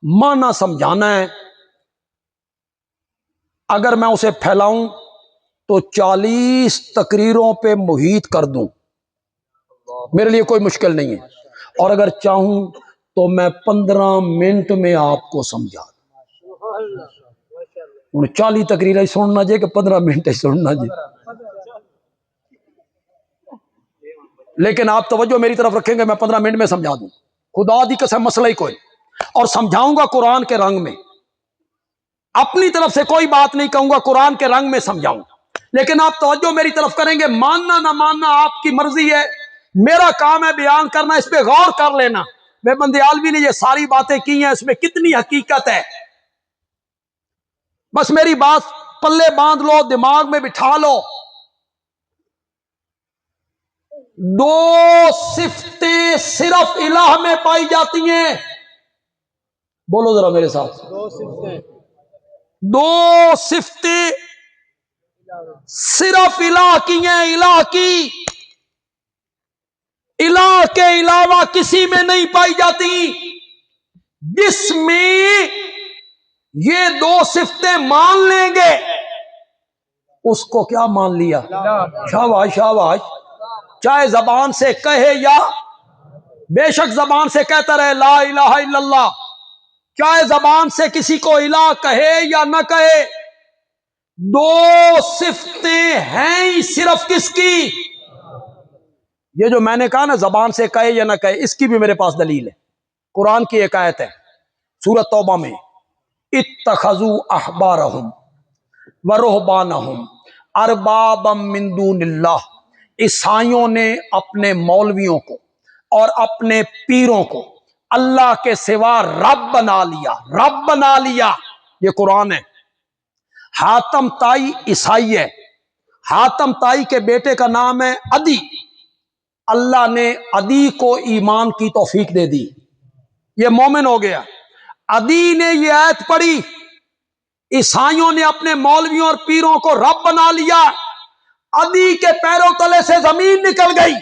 معنی سمجھانا ہے، اگر میں اسے پھیلاؤں تو 40 تقریروں پہ محیط کر دوں، میرے لیے کوئی مشکل نہیں ہے، اور اگر چاہوں تو میں 15 منٹ میں آپ کو سمجھا دوں۔ ہوں 40 تقریر سننا جے کہ 15 منٹ سننا جے، لیکن آپ توجہ میری طرف رکھیں گے، میں 15 منٹ میں سمجھا دوں، خدا دی قسم مسئلہ ہی کوئی، اور سمجھاؤں گا قرآن کے رنگ میں، اپنی طرف سے کوئی بات نہیں کہوں گا، قرآن کے رنگ میں سمجھاؤں، لیکن آپ توجہ میری طرف کریں گے، ماننا نہ ماننا آپ کی مرضی ہے، میرا کام ہے بیان کرنا، اس پہ غور کر لینا میں بندیالوی نے یہ ساری باتیں کی ہیں، اس میں کتنی حقیقت ہے، بس میری بات پلے باندھ لو، دماغ میں بٹھا لو۔ دو صفتیں صرف الہ میں پائی جاتی ہیں، بولو ذرا میرے ساتھ، دو صفتیں صرف الہ کی ہیں، الہ کی، الہ کے علاوہ کسی میں نہیں پائی جاتی۔ جس میں یہ دو صفتیں مان لیں گے اس کو کیا مان لیا؟ شاباش شاباش، چاہے زبان سے کہے یا بے شک زبان سے کہتا رہے لا الہ الا اللہ، چاہے زبان سے کسی کو الہ کہے یا نہ کہے، دو صفتیں ہیں ہی صرف کس کی؟ یہ جو میں نے کہا نا زبان سے کہے یا نہ کہے، اس کی بھی میرے پاس دلیل ہے، قرآن کی ایک آیت ہے سورۃ توبہ میں، اتخذوا احبارہم ورہبانہم اربابا من دون اللہ، عیسائیوں نے اپنے مولویوں کو اور اپنے پیروں کو اللہ کے سوا رب بنا لیا، رب بنا لیا، یہ قرآن ہے۔ حاتم تائی عیسائی ہے، حاتم تائی کے بیٹے کا نام ہے عدی، اللہ نے عدی کو ایمان کی توفیق دے دی، یہ مومن ہو گیا۔ عدی نے یہ آیت پڑھی، عیسائیوں نے اپنے مولویوں اور پیروں کو رب بنا لیا، عدی کے پیروں تلے سے زمین نکل گئی،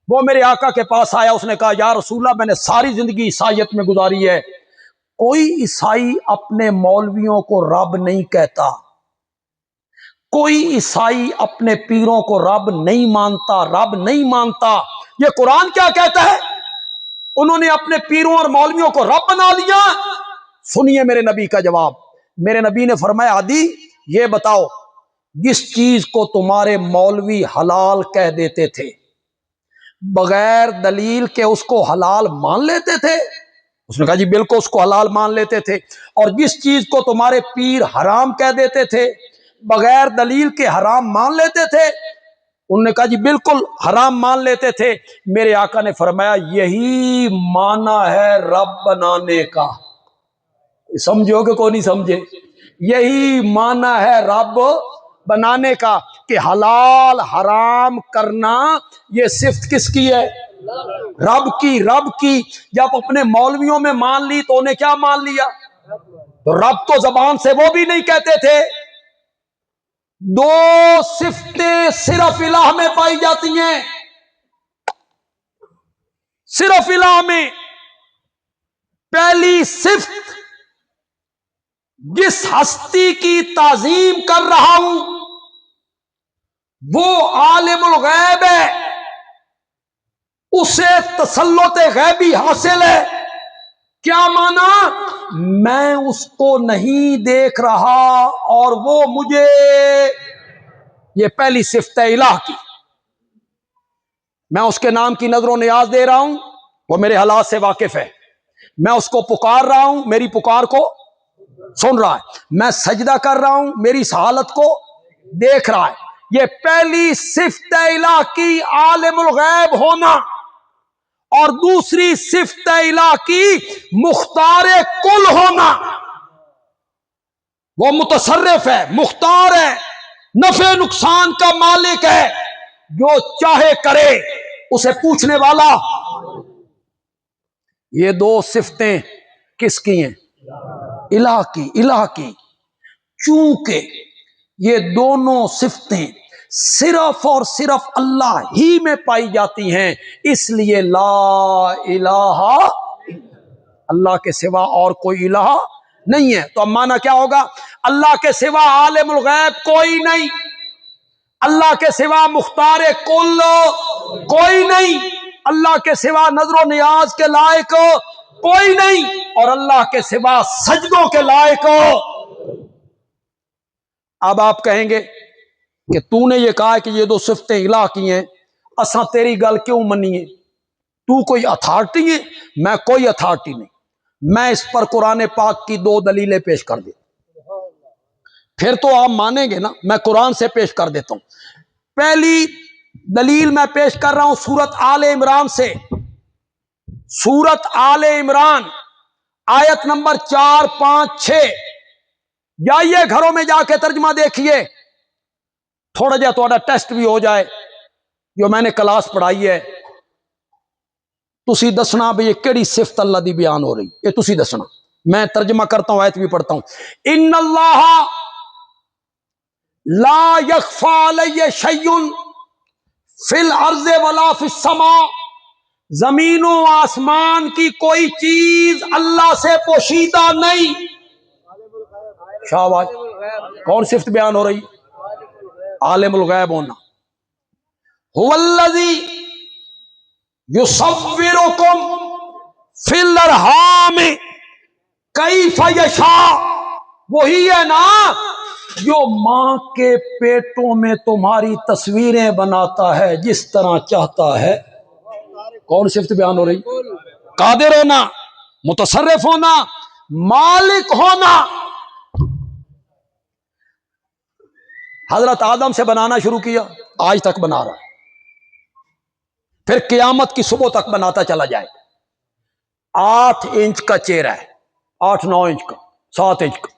وہ میرے آقا کے پاس آیا، اس نے کہا یا رسول اللہ میں نے ساری زندگی عیسائیت میں گزاری ہے، کوئی عیسائی اپنے مولویوں کو رب نہیں کہتا، کوئی عیسائی اپنے پیروں کو رب نہیں مانتا، رب نہیں مانتا، یہ قرآن کیا کہتا ہے؟ انہوں نے اپنے پیروں اور مولویوں کو رب بنا لیا۔ سنیے میرے نبی کا جواب، میرے نبی نے فرمایا عدی یہ بتاؤ، جس چیز کو تمہارے مولوی حلال کہہ دیتے تھے بغیر دلیل کے اس کو حلال مان لیتے تھے؟ اس نے کہا جی بالکل اس کو حلال مان لیتے تھے۔ اور جس چیز کو تمہارے پیر حرام کہہ دیتے تھے بغیر دلیل کے حرام مان لیتے تھے؟ انہوں نے کہا جی بالکل حرام مان لیتے تھے۔ میرے آقا نے فرمایا یہی معنی ہے رب بنانے کا، سمجھو کہ کوئی نہیں سمجھے؟ یہی معنی ہے رب بنانے کا کہ حلال حرام کرنا یہ صفت کس کی ہے؟ رب کی، رب کی۔ جب اپنے مولویوں میں مان لی تو انہیں کیا مان لیا؟ تو رب تو زبان سے وہ بھی نہیں کہتے تھے۔ دو صفتیں صرف الہ میں پائی جاتی ہیں، صرف الہ میں۔ پہلی صفت، جس ہستی کی تعظیم کر رہا ہوں وہ عالم الغیب ہے، اسے تسلط غیبی حاصل ہے۔ کیا مانا؟ میں اس کو نہیں دیکھ رہا اور وہ مجھے، یہ پہلی صفت ہے الہ کی۔ میں اس کے نام کی نظر و نیاز دے رہا ہوں، وہ میرے حالات سے واقف ہے، میں اس کو پکار رہا ہوں، میری پکار کو سن رہا ہے، میں سجدہ کر رہا ہوں، میری اس حالت کو دیکھ رہا ہے۔ یہ پہلی صفت الہ کی عالم الغیب ہونا، اور دوسری صفت الہ کی مختار کل ہونا۔ وہ متصرف ہے، مختار ہے، نفع نقصان کا مالک ہے، جو چاہے کرے، اسے پوچھنے والا۔ یہ دو صفتیں کس کی ہیں؟ الہ کی، الہ کی۔ چونکہ یہ دونوں صفتیں صرف اور صرف اللہ ہی میں پائی جاتی ہیں، اس لیے لا الہ، اللہ کے سوا اور کوئی الہ نہیں ہے۔ تو اب معنی کیا ہوگا؟ اللہ کے سوا عالم الغیب کوئی نہیں، اللہ کے سوا مختار کل کوئی نہیں، اللہ کے سوا نظر و نیاز کے لائق کوئی نہیں، اور اللہ کے سوا سجدوں کے لائق اب آپ کہیں گے کہ تو نے یہ کہا کہ یہ دو صفتیں الہ کی ہیں، اساں تیری گل کیوں منیے؟ تو کوئی اتھارٹی ہے؟ میں کوئی اتھارٹی نہیں، میں اس پر قرآن پاک کی دو دلیلیں پیش کر دیتا ہوں، پھر تو آپ مانیں گے نا۔ میں قرآن سے پیش کر دیتا ہوں۔ پہلی دلیل میں پیش کر رہا ہوں سورت آل عمران سے، سورت آل عمران آیت نمبر 4، 5، 6۔ جائیے گھروں میں جا کے ترجمہ دیکھیے، تھوڑا جا تھوڑا ٹیسٹ بھی ہو جائے جو میں نے کلاس پڑھائی ہے۔ تسی دسنا بھی یہ کیڑی صفت اللہ دی بیان ہو رہی، یہ تسی دسنا۔ میں ترجمہ کرتا ہوں، آیت بھی پڑھتا ہوں۔ ان اللہ لا یخفی علیہ شیء فی الارض ولا فی السماء، زمین و آسمان کی کوئی چیز اللہ سے پوشیدہ نہیں۔ شاباش، کون صفت بیان ہو رہی؟ عالم الغیب ہونا۔ هو الذی یصورکم فی الارحام کیف یشاء، وہی ہے نا جو ماں کے پیٹوں میں تمہاری تصویریں بناتا ہے جس طرح چاہتا ہے۔ کون صفت بیان ہو رہی؟ قادر ہونا، متصرف ہونا، مالک ہونا۔ حضرت آدم سے بنانا شروع کیا، آج تک بنا رہا ہے، پھر قیامت کی صبح تک بناتا چلا جائے۔ 8 انچ کا چہرہ ہے، 8، 9 انچ کا، 7 انچ کا،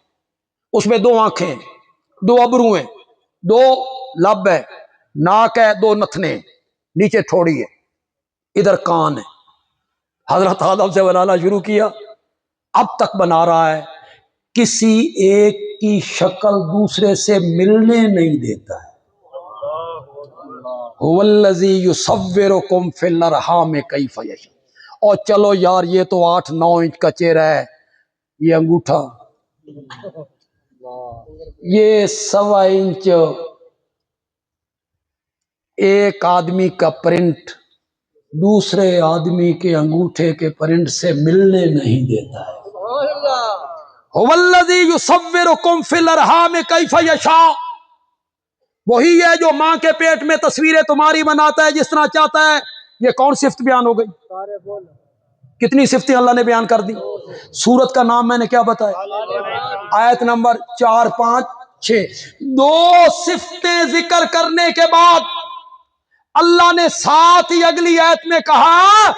اس میں 2 آنکھیں ہیں، 2 ابرو ہیں، 2 لب ہے، ناک ہے، 2 نتنے، نیچے تھوڑی ہے، ادھر کان ہے۔ حضرت آدم سے بنانا شروع کیا، اب تک بنا رہا ہے۔ کسی ایک کی شکل دوسرے سے ملنے نہیں دیتا ہے۔ هو الذی یصورکم فی الارحام کیف یشاء۔ اور چلو یار یہ تو 8، 9 انچ کا چہرہ ہے، یہ انگوٹھا، یہ 1.25 انچ ایک آدمی کا پرنٹ دوسرے آدمی کے انگوٹھے کے پرنٹ سے ملنے نہیں دیتا ہے۔ هو الذی یصورکم فی الارحام کیف یشاء، وہی ہے جو ماں کے پیٹ میں تصویریں تمہاری بناتا ہے جس طرح چاہتا ہے۔ یہ کون صفت بیان ہو گئی؟ کتنی صفتیں اللہ نے بیان کر دی؟ سورت کا نام میں نے کیا بتایا؟ آیت نمبر 4، 5، 6۔ 2 صفتیں ذکر کرنے کے بعد اللہ نے ساتھ ہی اگلی آیت میں کہا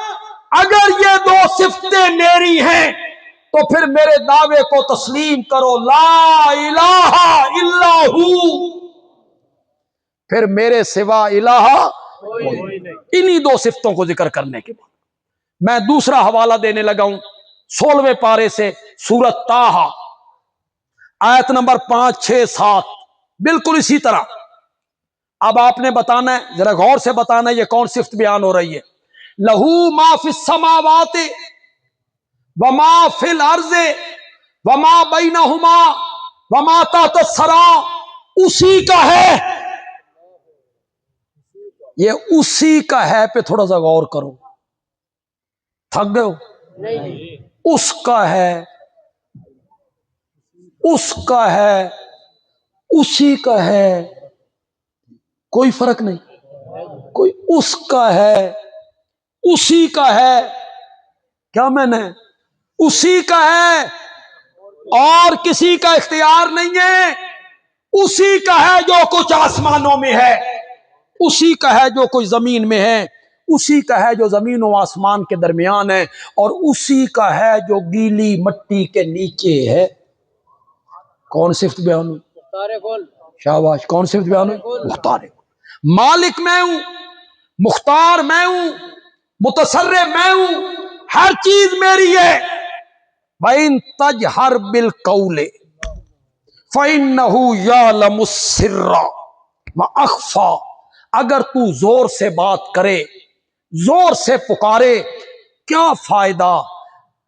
اگر یہ 2 صفتیں میری ہیں تو پھر میرے دعوے کو تسلیم کرو، لا الہ الا ہو، پھر میرے سوا الہ انہی 2 صفتوں کو ذکر کرنے کے بعد میں دوسرا حوالہ دینے لگا ہوں 16ویں پارے سے، سورت طٰہٰ، آیت نمبر 5، 6، 7، بالکل اسی طرح۔ اب آپ نے بتانا ہے، ذرا غور سے بتانا ہے یہ کون صفت بیان ہو رہی ہے۔ لہو ما فی السماوات وما فی الارض وما بینہما وما تحت الثری، اسی کا ہے۔ یہ اسی کا ہے پہ تھوڑا سا غور کرو، تھک گئے ہو؟ اس کا ہے، اس کا ہے، اسی کا ہے، کوئی فرق نہیں۔ کوئی اس کا ہے، اسی کا ہے، کیا میں نے اسی کا ہے، اور کسی کا اختیار نہیں ہے۔ اسی کا ہے جو کچھ آسمانوں میں ہے، اسی کا ہے جو کچھ زمین میں ہے، اسی کا ہے جو زمین و آسمان کے درمیان ہے، اور اسی کا ہے جو گیلی مٹی کے نیچے ہے۔ کون صفت بیان ہوئی؟ شاباش، کون صفت بیان ہوئی؟ مختار۔ مالک میں ہوں، مختار میں ہوں، متصرف میں ہوں، ہر چیز میری ہے۔ وَإِن تَجْهَرْ بِالْقَوْلِ فَإِنَّهُ يَعْلَمُ السِّرَّ وَأَخْفَى، اگر تو زور سے بات کرے، زور سے پکارے، کیا فائدہ،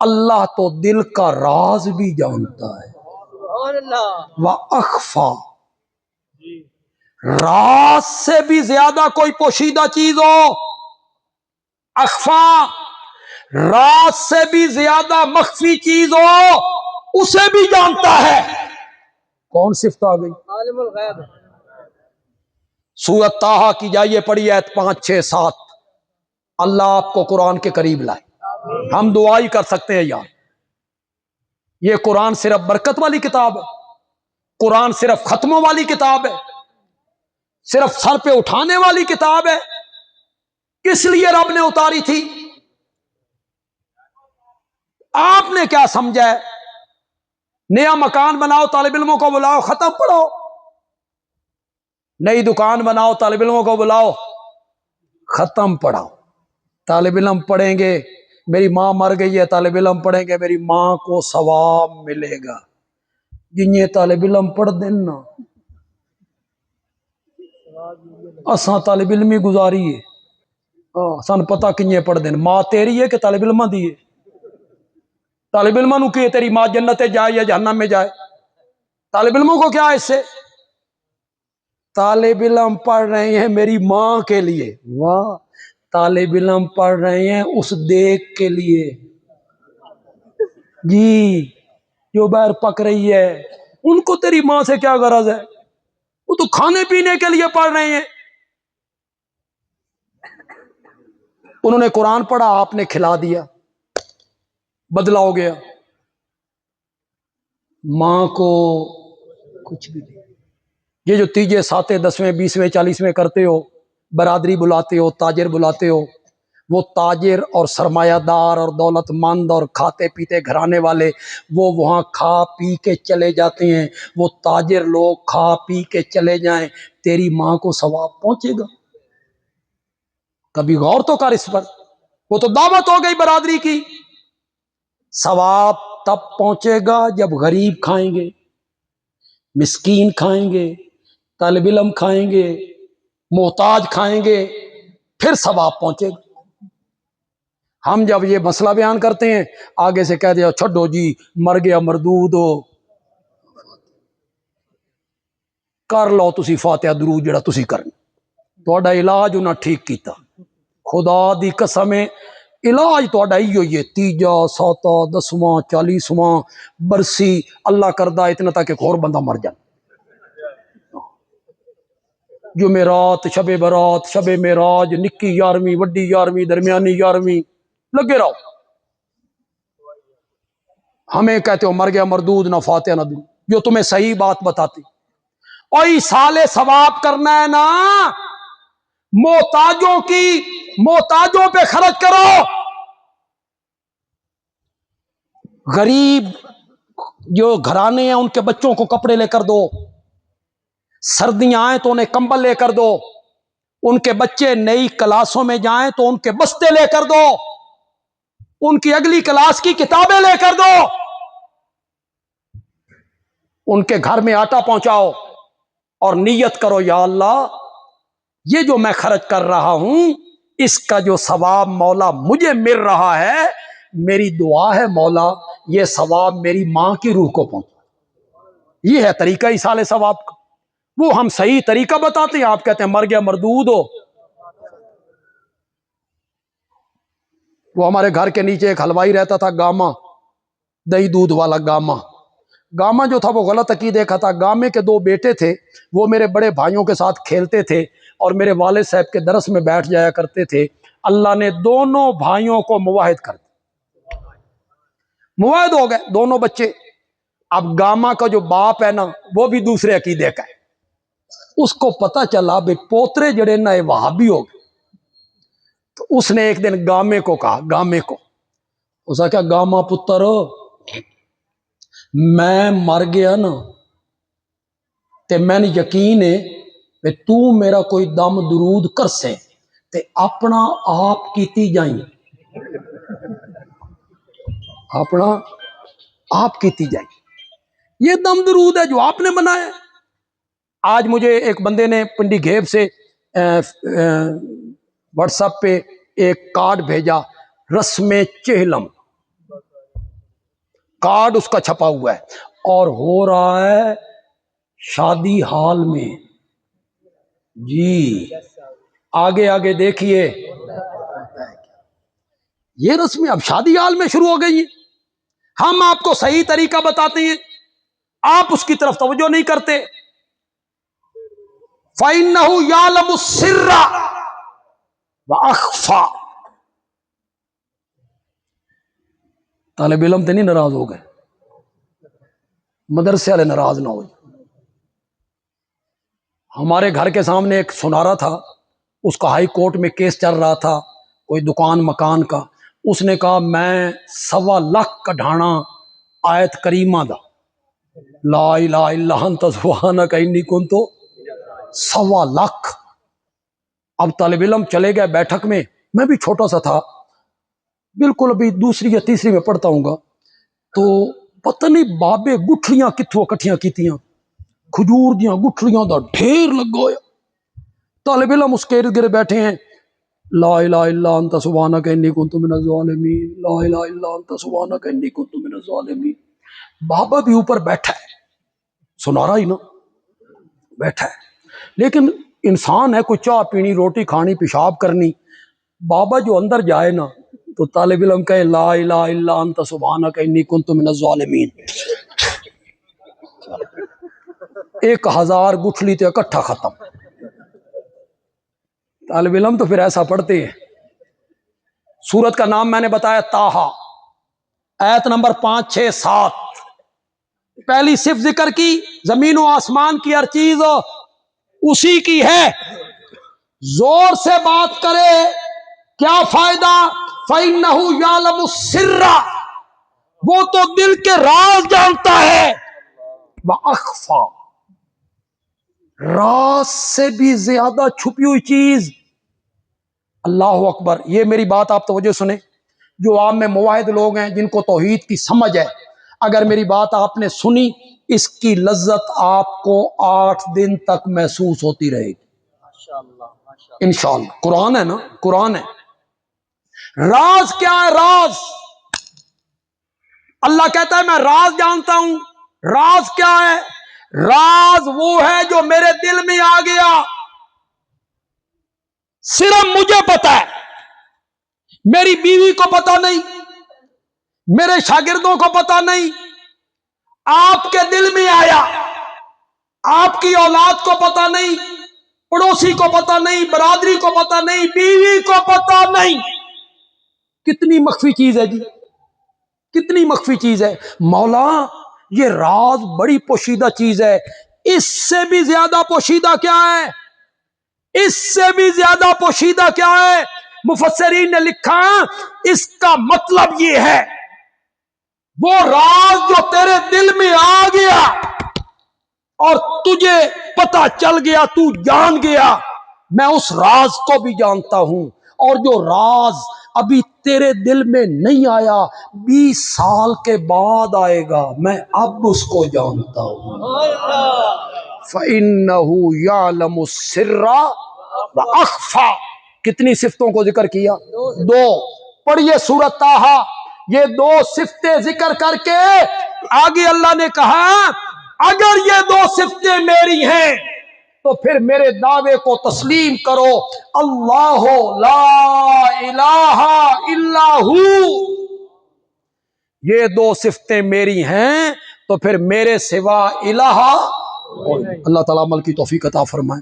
اللہ تو دل کا راز بھی جانتا ہے۔ وَأَخْفَى، راز سے بھی زیادہ کوئی پوشیدہ چیز ہو، اخفا، راز سے بھی زیادہ مخفی چیز ہو، اسے بھی جانتا ہے۔ کون صفت آ گئی؟ عالم الغیب. سورۃ طٰہٰ کی جائیے پڑھیے آیت 5 6 7. اللہ آپ کو قرآن کے قریب لائے. ہم دعا ہی کر سکتے ہیں یار. یہ قرآن صرف برکت والی کتاب ہے، قرآن صرف ختموں والی کتاب ہے، صرف سر پہ اٹھانے والی کتاب ہے. کس لیے رب نے اتاری تھی؟ آپ نے کیا سمجھا ہے؟ نیا مکان بناؤ، طالب علموں کو بلاؤ، ختم پڑھو. نئی دکان بناؤ، طالب علموں کو بلاؤ، ختم پڑھاؤ. طالب علم پڑھیں گے میری ماں مر گئی ہے، طالب علم پڑھیں گے میری ماں کو ثواب ملے گا. جن طالب علم پڑھ دینا اساں طالب علمی گزاری ہے. سن پتہ کنجے پڑھ دین. ماں تیری ہے کہ طالب علماں دی ہے؟ طالب علماں نو کہ تیری ماں جنت جائے یا جہنم میں جائے؟ طالب علموں کو کیا ہے اس سے؟ طالب علم پڑھ رہے ہیں میری ماں کے لیے. واہ. طالب علم پڑھ رہے ہیں اس دیکھ کے لیے جی جو باہر پک رہی ہے. ان کو تیری ماں سے کیا غرض ہے؟ وہ تو کھانے پینے کے لیے پڑھ رہے ہیں. انہوں نے قرآن پڑھا، آپ نے کھلا دیا، بدلا ہو گیا. ماں کو کچھ بھی نہیں. یہ جو تیجے ساتیں 10ویں 20ویں 40ویں کرتے ہو، برادری بلاتے ہو، تاجر بلاتے ہو، وہ تاجر اور سرمایہ دار اور دولت مند اور کھاتے پیتے گھرانے والے وہ وہاں کھا پی کے چلے جاتے ہیں. وہ تاجر لوگ کھا پی کے چلے جائیں، تیری ماں کو ثواب پہنچے گا؟ کبھی غور تو کر اس پر. وہ تو دعوت ہو گئی برادری کی. ثواب تب پہنچے گا جب غریب کھائیں گے، مسکین کھائیں گے، طالب علم کھائیں گے، محتاج کھائیں گے، پھر ثواب پہنچے گا. ہم جب یہ مسئلہ بیان کرتے ہیں آگے سے کہہ دیا چھڈو جی مر گیا مردود ہو، کر لو تسی فاتحہ درود جڑا تسی کرنا، تہاڈا علاج انہاں ٹھیک کیتا. خدا دی قسم ہے علاج تہاڈا ہی ہوئی ہے. تیجا ساتا 10واں 40واں برسی اللہ کردہ اتنا تک ایک اور بندہ مر جائے. جمعرات، شب برات، شب معراج، نکی 11ویں، وڈی 11ویں، درمیانی 11ویں لگے رہو. ہمیں کہتے ہو مر گیا مردود، نہ فاتحہ نہ درود، جو تمہیں صحیح بات بتاتی. اور سال ثواب کرنا ہے نا، محتاجوں پہ خرچ کرو. غریب جو گھرانے ہیں ان کے بچوں کو کپڑے لے کر دو، سردیاں آئیں تو انہیں کمبل لے کر دو، ان کے بچے نئی کلاسوں میں جائیں تو ان کے بستے لے کر دو، ان کی اگلی کلاس کی کتابیں لے کر دو، ان کے گھر میں آٹا پہنچاؤ اور نیت کرو یا اللہ یہ جو میں خرچ کر رہا ہوں اس کا جو ثواب مولا مجھے مل رہا ہے، میری دعا ہے مولا یہ ثواب میری ماں کی روح کو پہنچے. یہ ہے طریقہ ایصال ثواب کا. وہ ہم صحیح طریقہ بتاتے ہیں، آپ کہتے ہیں مر گیا مردود ہو. وہ ہمارے گھر کے نیچے ایک حلوائی رہتا تھا، گاما، دہی دودھ والا گاما. گاما جو تھا وہ غلط عقیدے کا تھا. گامے کے 2 بیٹے تھے، وہ میرے بڑے بھائیوں کے ساتھ کھیلتے تھے اور میرے والد صاحب کے درس میں بیٹھ جایا کرتے تھے. اللہ نے دونوں بھائیوں کو مواحد کر دیا، مواحد ہو گئے دونوں بچے. اب گاما کا جو باپ ہے نا وہ بھی دوسرے عقیدے کا ہے. اس کو پتا چلا بے پوترے جڑے نا وہابی ہو گئے. تو اس نے ایک دن گامے کو کہا، گامے کو اس نے کہا گاما پتر میں مر گیا نا تے میں نے یقین ہے کہ تو میرا کوئی دم درود کر سے تے اپنا آپ کیتی جائیں، اپنا آپ کیتی جائیں. یہ دم درود ہے جو آپ نے بنایا. آج مجھے ایک بندے نے پنڈی گھیب سے واٹس ایپ پہ ایک کارڈ بھیجا، رسم چہلم کارڈ اس کا چھپا ہوا ہے اور ہو رہا ہے شادی ہال میں. جی آگے آگے دیکھیے یہ رسمیں اب شادی ہال میں شروع ہو گئی ہیں. ہم آپ کو صحیح طریقہ بتاتے ہیں، آپ اس کی طرف توجہ نہیں کرتے. فَإِنَّهُ يَعْلَمُ السِّرَّ وَأَخْفَى. طالب علم تو نہیں ناراض ہو گئے، مدرسے والے ناراض نہ ہوئے. ہمارے گھر کے سامنے ایک سنارا تھا، اس کا ہائی کورٹ میں کیس چل رہا تھا، کوئی دکان مکان کا. اس نے کہا میں 1.25 لاکھ کڈھانا آیت کریمہ دا، لا الہ الا انت سبحانک انی کنت. 1.25 لاکھ. اب طالب علم چلے گئے بیٹھک میں، میں بھی چھوٹا سا تھا، بالکل ابھی دوسری یا تیسری میں پڑھتا ہوں گا. تو پتہ نہیں بابے گٹھلیاں کتھوں اکٹھیاں کیتیاں، کھجور دیاں گٹھلیاں دا ڈھیر لگا ہویا. طالب علم اس کے ارد گرد بیٹھے ہیں، لا الہ الا انت سبحانک انی کنت من الظالمین، لا الہ الا انت سبحانک انی کنت من الظالمین. بابا بھی اوپر بیٹھا ہے، سنارا ہی نا بیٹھا ہے، لیکن انسان ہے، کوئی چاہ پینی، روٹی کھانی، پیشاب کرنی. بابا جو اندر جائے نا تو طالب علم کہے لا الہ الا انت سبحانک انی کنت من الظالمین. 1000 گٹھلی تے اکٹھا ختم. طالب علم تو پھر ایسا پڑھتے ہیں. سورت کا نام میں نے بتایا طٰہٰ، آیت نمبر 5 6 7. پہلی صرف ذکر کی، زمین و آسمان کی ہر چیز اسی کی ہے. زور سے بات کرے کیا فائدہ؟ فَإِنَّهُ يَعْلَمُ السِّرَّ، وہ تو دل کے راز جانتا ہے. وَأَخْفَى، راز سے بھی زیادہ چھپی ہوئی چیز. اللہ اکبر. یہ میری بات آپ توجہ سنیں، جو عام میں موحد لوگ ہیں جن کو توحید کی سمجھ ہے، اگر میری بات آپ نے سنی، اس کی لذت آپ کو 8 دن تک محسوس ہوتی رہے گی انشاءاللہ. قرآن ہے نا، قرآن ہے. راز کیا ہے؟ راز اللہ کہتا ہے میں راز جانتا ہوں. راز کیا ہے؟ راز وہ ہے جو میرے دل میں آ گیا، صرف مجھے پتا ہے، میری بیوی کو پتا نہیں، میرے شاگردوں کو پتا نہیں. آپ کے دل میں آیا، آپ کی اولاد کو پتا نہیں، پڑوسی کو پتا نہیں، برادری کو پتا نہیں، بیوی کو پتا نہیں. کتنی مخفی چیز ہے جی، کتنی مخفی چیز ہے. مولا یہ راز بڑی پوشیدہ چیز ہے. اس سے بھی زیادہ پوشیدہ کیا ہے؟ اس سے بھی زیادہ پوشیدہ کیا ہے؟ مفسرین نے لکھا اس کا مطلب یہ ہے، وہ راز جو تیرے دل میں آ گیا اور تجھے پتا چل گیا، تو جان گیا، میں اس راز کو بھی جانتا ہوں. اور جو راز ابھی تیرے دل میں نہیں آیا، 20 سال کے بعد آئے گا، میں اب اس کو جانتا ہوں. فَإِنَّهُ يَعْلَمُ السِّرَّ وَأَخْفَى. کتنی صفتوں کو ذکر کیا؟ 2. پڑھیے سورۃ طٰہٰ. یہ 2 صفتیں ذکر کر کے آگے اللہ نے کہا اگر یہ 2 صفتیں میری ہیں تو پھر میرے دعوے کو تسلیم کرو، اللہ لا الہ الا ہو. یہ 2 صفتیں میری ہیں تو پھر میرے سوا الہ. اللہ تعالیٰ عمل کی توفیق عطا فرمائے.